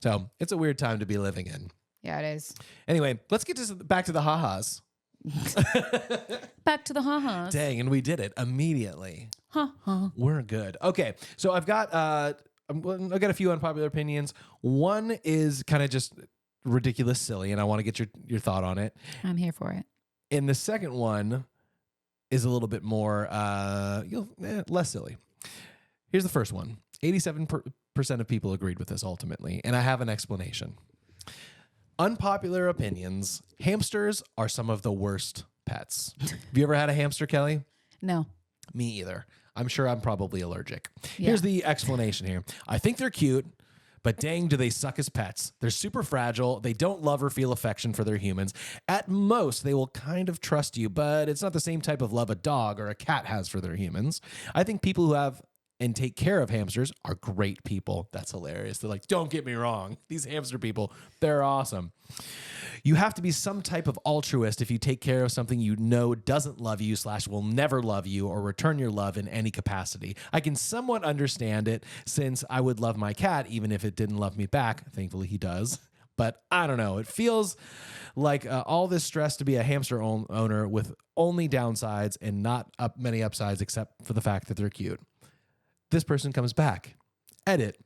So it's a weird time to be living in. Yeah, it is. Anyway, let's get back to the ha-has. Back to the ha-has. Dang, and we did it immediately. We're good. Okay, so I've got a few unpopular opinions. One is kind of just ridiculous, silly, and I want to get your thought on it. I'm here for it. And the second one is a little bit more less silly. Here's the first one. 87% of people agreed with this ultimately, and I have an explanation. Unpopular opinions. Hamsters are some of the worst pets. Have you ever had a hamster, Kelly? No. Me either. I'm sure I'm probably allergic. Yeah. Here's the explanation here. I think they're cute, but dang, do they suck as pets. They're super fragile. They don't love or feel affection for their humans. At most, they will kind of trust you, but it's not the same type of love a dog or a cat has for their humans. I think people who have and take care of hamsters are great people. That's hilarious. They're like, don't get me wrong. These hamster people, they're awesome. You have to be some type of altruist if you take care of something you know doesn't love you / will never love you or return your love in any capacity. I can somewhat understand it since I would love my cat even if it didn't love me back. Thankfully, he does. But I don't know. It feels like all this stress to be a hamster owner with only downsides and not many upsides except for the fact that they're cute. This person comes back. Edit.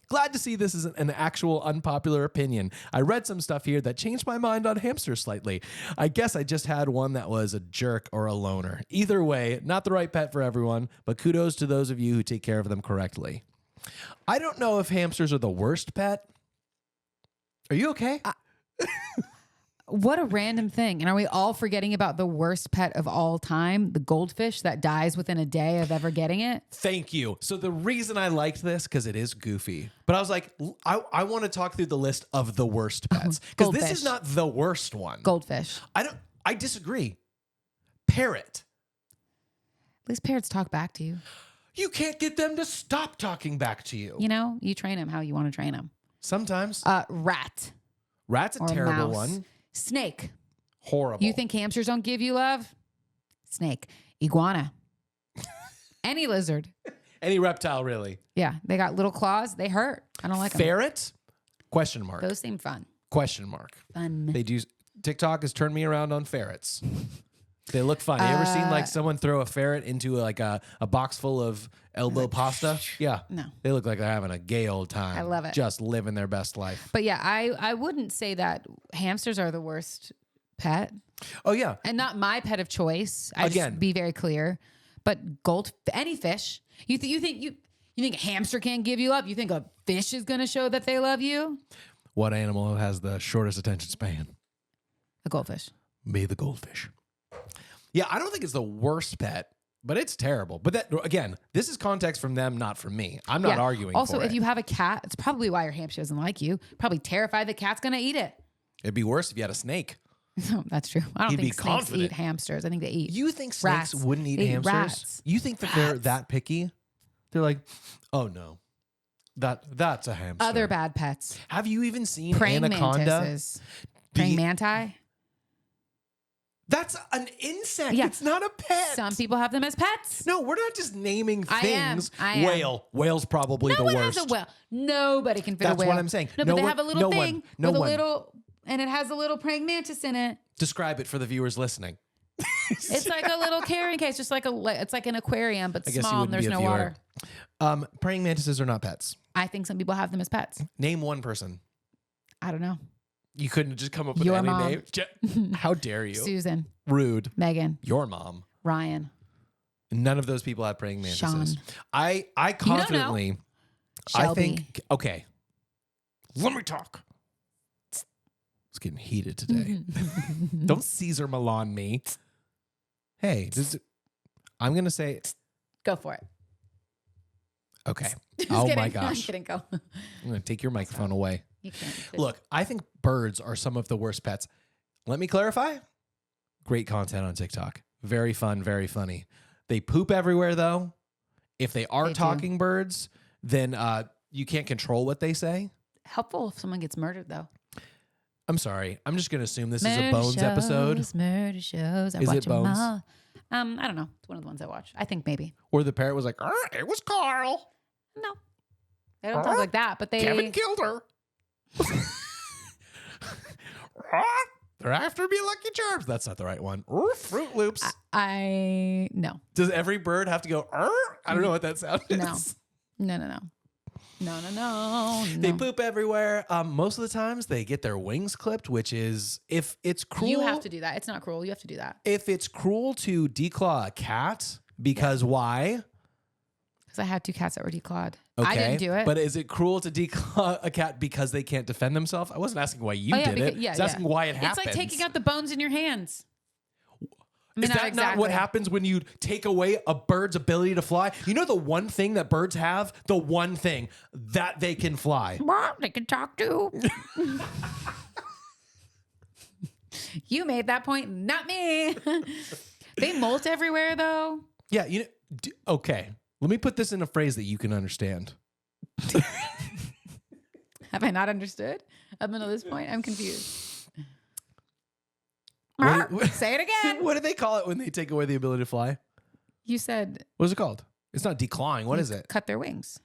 Glad to see this is an actual unpopular opinion. I read some stuff here that changed my mind on hamsters slightly. I guess I just had one that was a jerk or a loner. Either way, not the right pet for everyone, but kudos to those of you who take care of them correctly. I don't know if hamsters are the worst pet. Are you okay? What a random thing. And are we all forgetting about the worst pet of all time, the goldfish that dies within a day of ever getting it? Thank you. So the reason I liked this, because it is goofy, but I was like, I want to talk through the list of the worst pets, because this is not the worst one. Goldfish. I disagree. Parrot. At least parrots talk back to you. You can't get them to stop talking back to you. You know, you train them how you want to train them. Sometimes. Rat. Rat's a terrible mouse. one. Snake. Horrible. You think hamsters don't give you love? Snake. Iguana. Any lizard. Any reptile, really. Yeah. They got little claws. They hurt. I don't like them. Ferret? Question mark. Those seem fun. Question mark. Fun. They do. TikTok has turned me around on ferrets. They look fun. You ever seen like someone throw a ferret into like a box full of elbow pasta? Yeah. No. They look like they're having a gay old time. I love it. Just living their best life. But yeah, I wouldn't say that hamsters are the worst pet. Oh, yeah. And not my pet of choice. Again. Just be very clear. But any fish. You think a hamster can't give you love? You think a fish is going to show that they love you? What animal has the shortest attention span? A goldfish. Me, the goldfish. Yeah, I don't think it's the worst pet, but it's terrible. But that, again, this is context from them, not from me. I'm not arguing Also, for if it. you have a cat, it's probably why your hamster doesn't like you. Probably terrified the cat's going to eat it. It'd be worse if you had a snake. No, that's true. I don't You'd think be snakes confident. eat hamsters. I think they eat You think snakes rats. wouldn't eat They hamsters? rats. You think that they're that picky? They're like, oh no, that's a hamster. other bad pets. Have you even seen Praying anaconda? mantises. Praying manti. That's an insect. Yeah. It's not a pet. Some people have them as pets. No, we're not just naming I am. things. I am. Whale. Whale's probably No the one worst. has a whale. Nobody can fit That's a whale. what I'm saying. No, No but they one- have a little no one. thing No with one. a little, and it has a little praying mantis in it. Describe it for the viewers listening. It's like a little carrying case, just like it's like an aquarium, but I guess you small and wouldn't there's be a no viewer. water. Praying mantises are not pets. I think some people have them as pets. Name one person. I don't know. You couldn't just come up with Your any mom. name. How dare you? Susan, Rude. Megan, Your mom. Ryan. None of those people have praying mantises. Sean. I confidently, I Shelby. think, okay, let me talk. It's getting heated today. Don't Caesar Milan me. Hey, I'm going to say. Go for it. Okay. Just Oh kidding. my I'm gosh. kidding. Go. I'm going to take your microphone away. You can't. Look, I think birds are some of the worst pets. Let me clarify. Great content on TikTok. Very fun, very funny. They poop everywhere, though. If they are talking birds, then you can't control what they say. Helpful if someone gets murdered, though. I'm sorry. I'm just going to assume this is a Bones episode. Murder shows. Is it Bones? I don't know. It's one of the ones I watch. I think maybe. Or the parrot was like, it was Carl. No. They don't talk like that, but they... Kevin killed her. They're after me, Lucky Charms. That's not the right one. Fruit Loops. No. Does every bird have to go, I don't know what that sound is. No. They poop everywhere. Most of the times they get their wings clipped, which is, if it's cruel. You have to do that. It's not cruel. You have to do that. If it's cruel to declaw a cat, because why? Because I had 2 cats that were declawed. Okay, I didn't do it. But is it cruel to declaw a cat because they can't defend themselves? I wasn't asking why you did it. I was asking why it happens. It's like taking out the bones in your hands. Is that not what happens when you take away a bird's ability to fly? You know the one thing that birds have? The one thing that they can fly. They can talk to. You made that point, not me. They molt everywhere, though. Yeah, okay. Let me put this in a phrase that you can understand. Have I not understood up until this point? I'm confused. Say it again. What do they call it when they take away the ability to fly? You said... What is it called? It's not declawing. What is it? Cut their wings.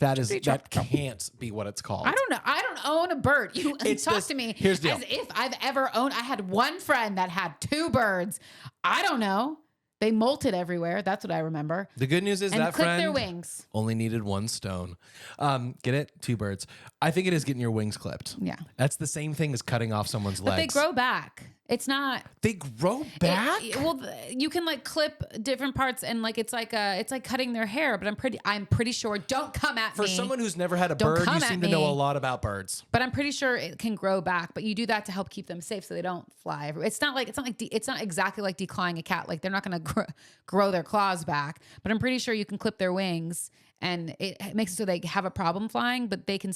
That can't be what it's called. I don't know. I don't own a bird. You talk to me here's the deal. as if I've ever owned... I had one friend that had 2 birds. I don't know. They molted everywhere. That's what I remember. The good news is and that clipped friend their wings. only needed 1 stone. Get it? 2 birds. I think it is getting your wings clipped. Yeah. That's the same thing as cutting off someone's But legs. they grow back. It's not... They grow back? You can like clip different parts and like it's like cutting their hair, but I'm pretty sure, don't come at me. For someone who's never had a bird, you seem to know a lot about birds. But I'm pretty sure it can grow back, but you do that to help keep them safe so they don't fly everywhere. It's not exactly like declawing a cat. Like they're not going to grow their claws back, but I'm pretty sure you can clip their wings and it makes it so they have a problem flying, but they can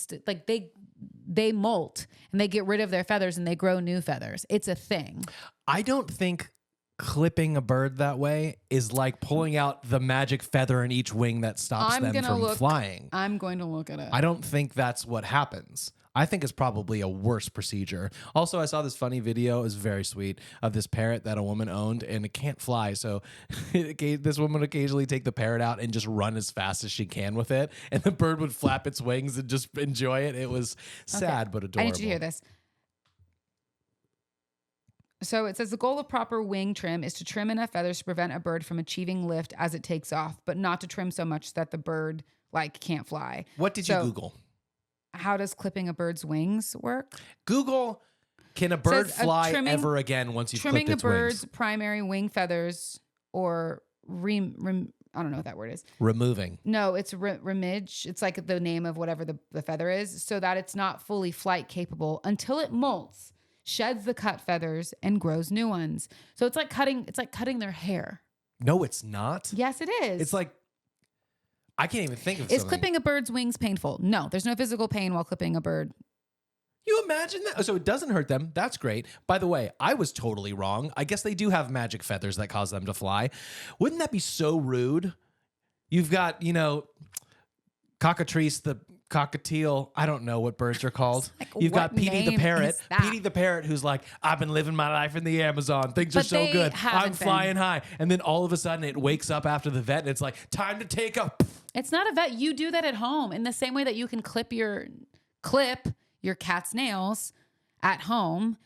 they molt and they get rid of their feathers and they grow new feathers. It's a thing. I don't think clipping a bird that way is like pulling out the magic feather in each wing that stops them from flying. I'm going to look at it. I don't think that's what happens. I think it's probably a worse procedure. Also, I saw this funny video. It was very sweet of this parrot that a woman owned, and it can't fly. So this woman would occasionally take the parrot out and just run as fast as she can with it, and the bird would flap its wings and just enjoy it. It was sad but adorable. I need you to hear this. So it says the goal of proper wing trim is to trim enough feathers to prevent a bird from achieving lift as it takes off, but not to trim so much that the bird can't fly. What did you Google? How does clipping a bird's wings work? Google, can a bird fly ever again once you've clipped its wings? Trimming a bird's primary wing feathers or I don't know what that word is. Removing. No, it's remage. It's like the name of whatever the feather is, so that it's not fully flight capable until it molts, sheds the cut feathers, and grows new ones. So it's like cutting their hair. No, it's not. Yes, it is. It's like, I can't even think of something. Is clipping a bird's wings painful? No, there's no physical pain while clipping a bird. You imagine that? So it doesn't hurt them. That's great. By the way, I was totally wrong. I guess they do have magic feathers that cause them to fly. Wouldn't that be so rude? You've got, cockatrice, the cockatiel. I don't know what birds are called. You've got Petey the parrot. Petey the parrot who's like, I've been living my life in the Amazon. Things are so good. I'm flying high. And then all of a sudden it wakes up after the vet and it's like, time to take a... It's not a vet. You do that at home in the same way that you can clip your cat's nails at home.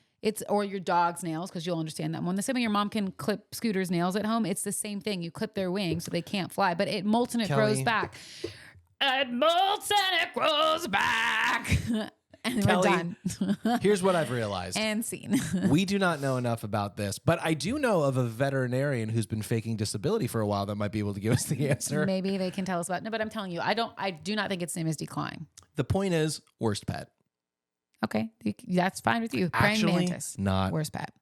Or your dog's nails, because you'll understand that one. The same way your mom can clip Scooter's nails at home. It's the same thing. You clip their wings so they can't fly, but it molts and it grows back. It molts and it grows back. And Kellie, we're done. Here's what I've realized. And scene. We do not know enough about this, but I do know of a veterinarian who's been faking disability for a while that might be able to give us the answer. Maybe they can tell us about it. No, but I'm telling you, I do not think it's the same as declawing. The point is, worst pet. Okay, that's fine with you. Praying Actually, mantis, not. worst pet.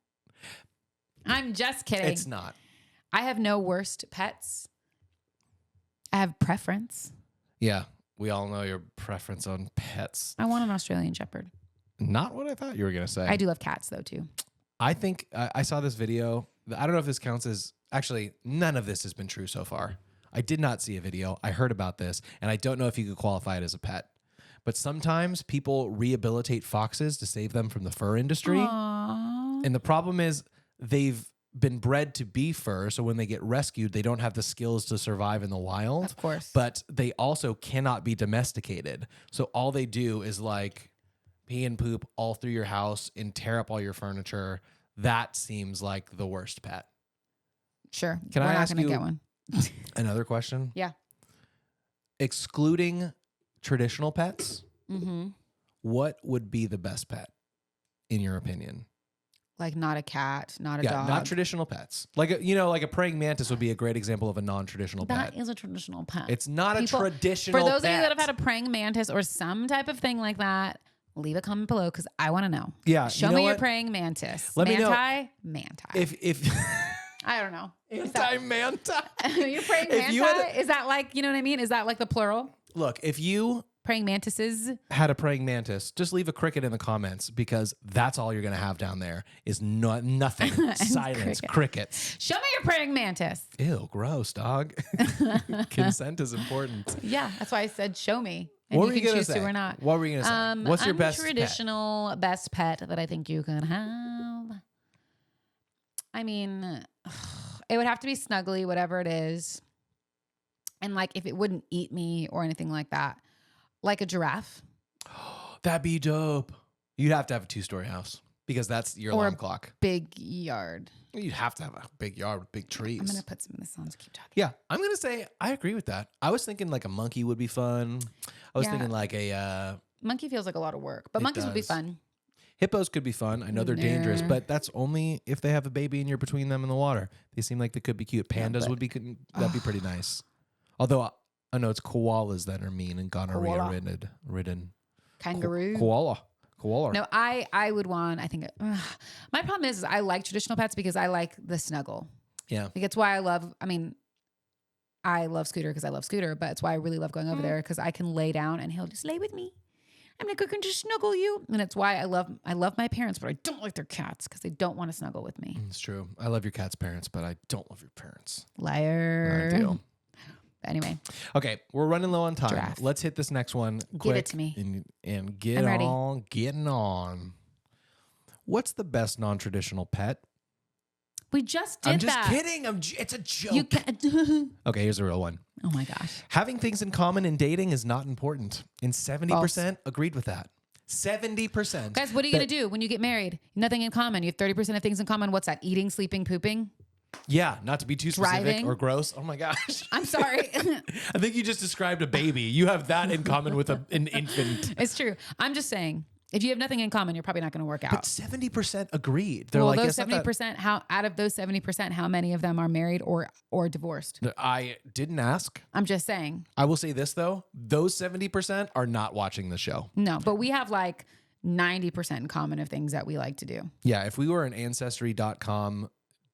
I'm just kidding. It's not. I have no worst pets. I have preference. Yeah, we all know your preference on pets. I want an Australian Shepherd. Not what I thought you were going to say. I do love cats though too. I think I saw this video. I don't know if this counts as, actually, none of this has been true so far. I did not see a video. I heard about this, and I don't know if you could qualify it as a pet. But sometimes people rehabilitate foxes to save them from the fur industry. Aww. And the problem is they've been bred to be fur, so when they get rescued, they don't have the skills to survive in the wild. Of course. But they also cannot be domesticated. So all they do is like pee and poop all through your house and tear up all your furniture. That seems like the worst pet. Sure. Can We're I not ask gonna you get one. another question? Yeah. Excluding traditional pets, Mm-hmm. what would be the best pet, in your opinion? Like not a cat, not a dog. Not traditional pets. Like like a praying mantis would be a great example of a non-traditional pet. That is a traditional pet. It's not a traditional For those pet. of you that have had a praying mantis or some type of thing like that, leave a comment below because I want to know. Yeah, Show you know me your what? praying mantis. Let me know. Manti. If I don't know. anti-manta. You're praying If you manti? had Is that like, you know what I mean? Is that like the plural? Look, if you Praying mantises? had a praying mantis, just leave a cricket in the comments because that's all you're going to have down there is nothing. Silence, crickets. Show me your praying mantis. Ew, gross, dog. Consent is important. Yeah, that's why I said show me. And What you were you can gonna choose say? to or not. What were you going to say? What's your best pet? traditional best pet that I think you can have? I mean, it would have to be snuggly, whatever it is. And like if it wouldn't eat me or anything like that. Like a giraffe. That'd be dope. You'd have to have a 2-story house because that's your alarm clock. Big yard. You'd have to have a big yard with big trees. I'm going to put some of this on to keep talking. Yeah, I'm going to say I agree with that. I was thinking like a monkey would be fun. I was Yeah. thinking like a Monkey feels like a lot of work, but It monkeys would be does. fun. hippos could be fun. I know they're dangerous, Nah. but that's only if they have a baby and you're between them and the water. They seem like they could be cute. Pandas but- would be that'd be pretty nice. Although I know it's koalas that are mean and gonorrhea Koala. ridden. Kangaroo. Koala. No, I would want, I think, my problem is I like traditional pets because I like the snuggle. Yeah. Like it's why I love Scooter because I love Scooter, but it's why I really love going over there because I can lay down and he'll just lay with me. I'm like, I can just snuggle you. And it's why I love my parents, but I don't like their cats because they don't want to snuggle with me. It's true. I love your cat's parents, but I don't love your parents. Liar. I do. Anyway, Okay, we're running low on time. Giraffe. Let's hit this next one quick. Give it to me. And get I'm ready. on, getting on. What's the best non-traditional pet? we just did I'm just that. kidding. It's a joke. You can. Okay, here's a real one. Oh my gosh. Having things in common in dating is not important. And 70% agreed with that. 70%. Guys, what are you going to do when you get married? Nothing in common. You have 30% of things in common. What's that? Eating, sleeping, pooping? Yeah, not to be too specific Driving. or gross. Oh my gosh. I'm sorry. I think you just described a baby. You have that in common with an infant. It's true. I'm just saying, if you have nothing in common, you're probably not going to work out. But 70% agreed. They're Well, like, those "It's not that-" 70%, out of those 70%, how many of them are married or divorced? I didn't ask. I'm just saying. I will say this though, those 70% are not watching the show. No, but we have like 90% in common of things that we like to do. Yeah, if we were an ancestry.com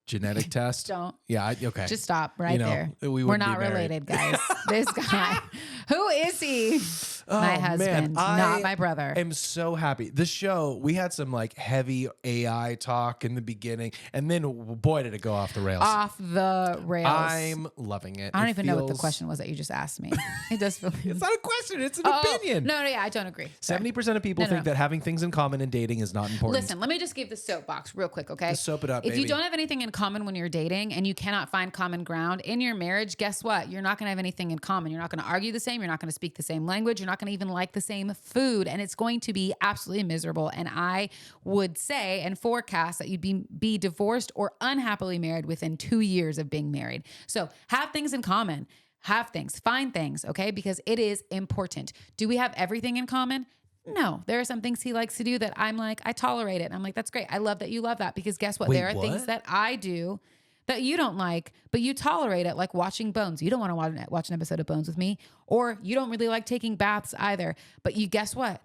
genetic test. Don't. Yeah, okay. Just stop right You know, there. we We're wouldn't not be married. related, guys. This guy. Who is he? My husband, not my brother. I'm so happy. The show, we had some like heavy AI talk in the beginning, and then boy, did it go off the rails. Off the rails. I'm loving it. I don't It even know what the feels- question was that you just asked me. It does feel. It's not a question, it's an Oh, opinion. No, yeah, I don't agree. Sorry. 70% of people No, think no. that having things in common in dating is not important. Listen, let me just give the soapbox real quick, okay? Just soap it up, If baby. you don't have anything in common when you're dating and you cannot find common ground in your marriage, guess what? You're not going to have anything in common. You're not going to argue the same. You're not going to speak the same language. You're not going to even like the same food. And it's going to be absolutely miserable. And I would say and forecast that you'd be divorced or unhappily married within 2 years of being married. So have things in common. Have things. Find things, okay? Because it is important. Do we have everything in common? No, there are some things he likes to do that I'm like, I tolerate it. And I'm like, that's great. I love that you love that because guess what? Wait, there are things what? that I do that you don't like, but you tolerate it, like watching Bones. You don't want to watch an episode of Bones with me, or you don't really like taking baths either. But you guess what?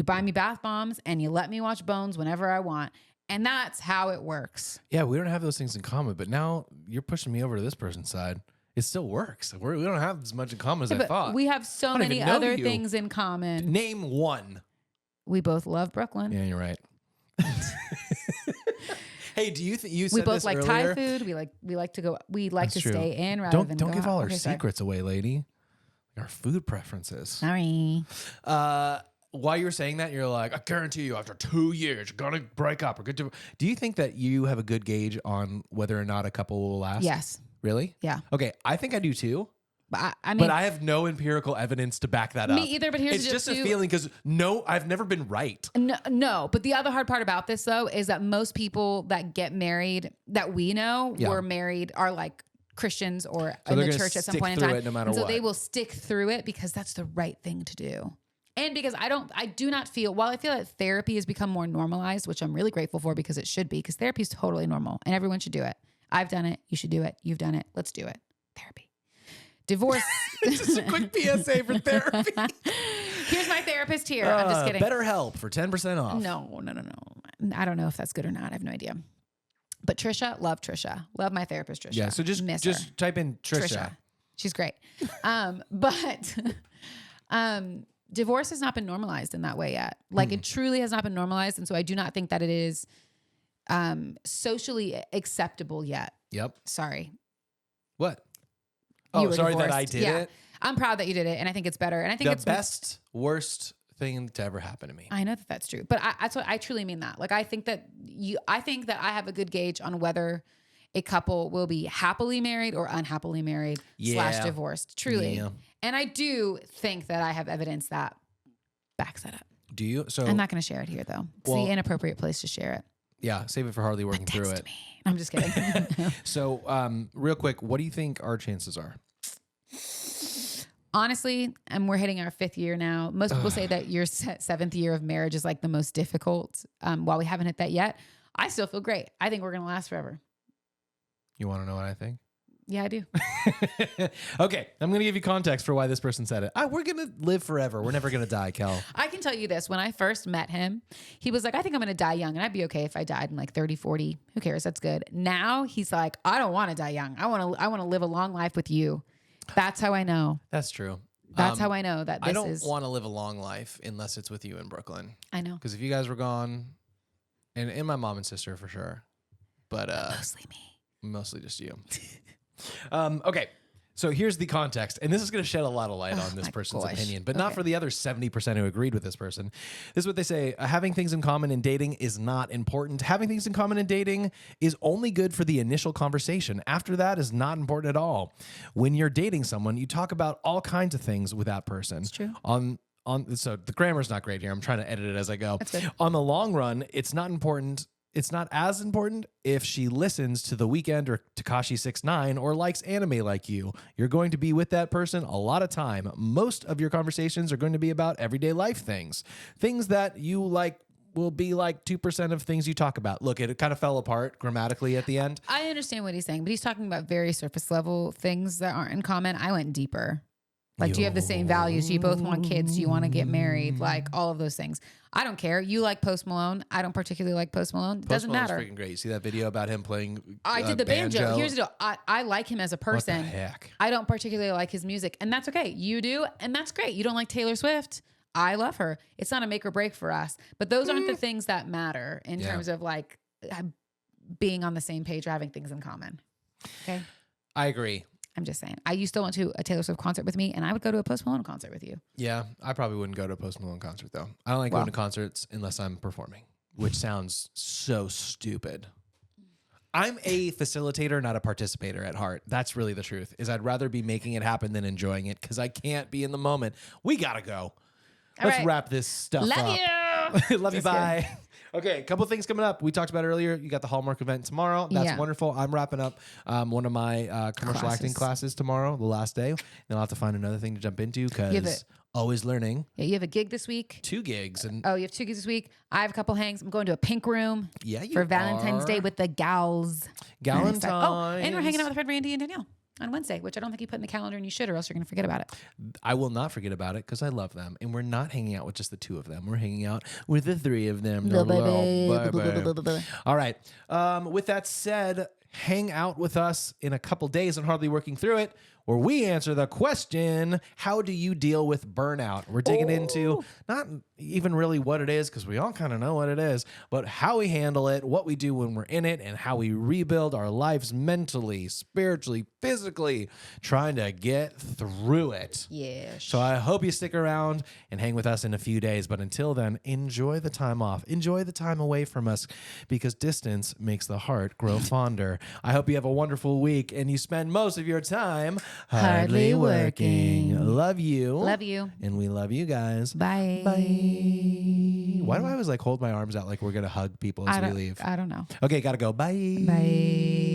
You buy me bath bombs and you let me watch Bones whenever I want. And that's how it works. Yeah, we don't have those things in common, but now you're pushing me over to this person's side. It still works. We don't have as much in common as I But thought. we have so don't many even know other you. things in common. Name one. We both love Brooklyn. Yeah, you're right. Hey, do you think you said We both this like earlier? Thai food. We like to go. We like That's to true. stay in rather than Don't go give out. all our Okay, sorry. secrets away, lady. Our food preferences. Sorry. While you were saying that, you're like, I guarantee you, after 2 years, you're gonna break up or get to. Do you think that you have a good gauge on whether or not a couple will last? Yes. Really? Yeah. Okay, I think I do too. But I mean, But I have no empirical evidence to back that up. Me either, but here's it's the just a deal, too. feeling because I've never been right. no. But the other hard part about this though is that most people that get married that we know were married are like Christians or in they're the gonna church at some stick point in through time. it no matter And so what. they will stick through it because that's the right thing to do. And because I do not feel, while I feel that therapy has become more normalized, which I'm really grateful for because it should be, because therapy is totally normal and everyone should do it. I've done it. You should do it. You've done it. Let's do it. Therapy. Divorce. Just a quick PSA for therapy. Here's my therapist here. I'm just kidding. BetterHelp for 10% off. No. I don't know if that's good or not. I have no idea. But Trisha, love Trisha. Love my therapist, Trisha. Yeah, so Miss her. just type in Trisha. She's great. But divorce has not been normalized in that way yet. Like it truly has not been normalized. And so I do not think that it is socially acceptable yet. Yep. Sorry. What? You Oh, were sorry that divorced. I did Yeah. it. I'm proud that you did it. And I think it's better. And I think The it's best, worst thing to ever happen to me. I know that that's true, but that's what I truly mean that. Like, I think that I have a good gauge on whether a couple will be happily married or unhappily married / divorced. Truly. Yeah. And I do think that I have evidence that backs that up. Do you? So I'm not going to share it here though. It's Well- the inappropriate place to share it. yeah, save it for Harley working through Text it. me. I'm just kidding. So, real quick, what do you think our chances are? Honestly, and we're hitting our 5th year now. Most people say that your 7th year of marriage is like the most difficult. While we haven't hit that yet, I still feel great. I think we're going to last forever. You want to know what I think? Yeah, I do. Okay, I'm going to give you context for why this person said it. We're going to live forever. We're never going to die, Kel. I can tell you this. When I first met him, he was like, I think I'm going to die young. And I'd be okay if I died in like 30, 40. Who cares? That's good. Now he's like, I don't want to die young. I want to live a long life with you. That's how I know. That's true. That's how I know that this I don't is. want to live a long life unless it's with you in Brooklyn. I know. Because if you guys were gone, and my mom and sister for sure, but Mostly me. mostly just you. Okay, so here's the context, and this is going to shed a lot of light on this my person's gosh. opinion, but not Okay. for the other 70% who agreed with this person. This is what they say: having things in common in dating is not important. Having things in common in dating is only good for the initial conversation. After that is not important at all. When you're dating someone, you talk about all kinds of things with that person. It's true. So the grammar's not great here. I'm trying to edit it as I go. That's good. On the long run, it's not important. It's not as important if she listens to The Weeknd or Tekashi 6ix9ine or likes anime like you. You're going to be with that person a lot of time. Most of your conversations are going to be about everyday life things. Things that you like will be like 2% of things you talk about. Look, it kind of fell apart grammatically at the end. I understand what he's saying, but he's talking about very surface level things that aren't in common. I went deeper. Like, do you have the same values? Do you both want kids? Do you want to get married? Like, all of those things. I don't care. You like Post Malone. I don't particularly like Post Malone. It doesn't Post Malone's matter. freaking great. You see that video about him playing I did the banjo. Here's the deal. I like him as a person. What the heck? I don't particularly like his music, and that's okay. You do, and that's great. You don't like Taylor Swift. I love her. It's not a make or break for us. But those aren't the things that matter in terms of like being on the same page or having things in common. Okay? I agree. I'm just saying. You still went to a Taylor Swift concert with me, and I would go to a Post Malone concert with you. Yeah, I probably wouldn't go to a Post Malone concert though. I don't like going to concerts unless I'm performing, which sounds so stupid. I'm a facilitator, not a participator at heart. That's really the truth. Is I'd rather be making it happen than enjoying it because I can't be in the moment. We gotta go. Let's right. wrap this stuff Love up. you. Love you. Bye. Okay, a couple things coming up. We talked about earlier. You got the Hallmark event tomorrow. That's Yeah. wonderful. I'm wrapping up one of my commercial acting classes tomorrow, the last day. Then I'll have to find another thing to jump into because always learning. Yeah, you have a gig this week. 2 gigs. And Oh, you have 2 gigs this week. I have a couple hangs. I'm going to a pink room yeah, you for Valentine's are. Day with the gals. Galentine. Oh, and we're hanging out with Fred, Randy, and Danielle. on Wednesday, which I don't think you put in the calendar, and you should, or else you're going to forget about it. I will not forget about it because I love them. And we're not hanging out with just the two of them. We're hanging out with the three of them. Bye-bye. All right. With that said, hang out with us in a couple days on Hardly Working Through It, where we answer the question, how do you deal with burnout? We're digging into not even really what it is, because we all kind of know what it is, but how we handle it, what we do when we're in it, and how we rebuild our lives mentally, spiritually, physically, trying to get through it. Yeah. So I hope you stick around and hang with us in a few days. But until then, enjoy the time off. Enjoy the time away from us, because distance makes the heart grow fonder. I hope you have a wonderful week and you spend most of your time hardly working. Love you. Love you. And we love you guys. Bye. Bye. Why do I always like hold my arms out like we're going to hug people as we leave? I don't know. Okay, got to go. Bye. Bye.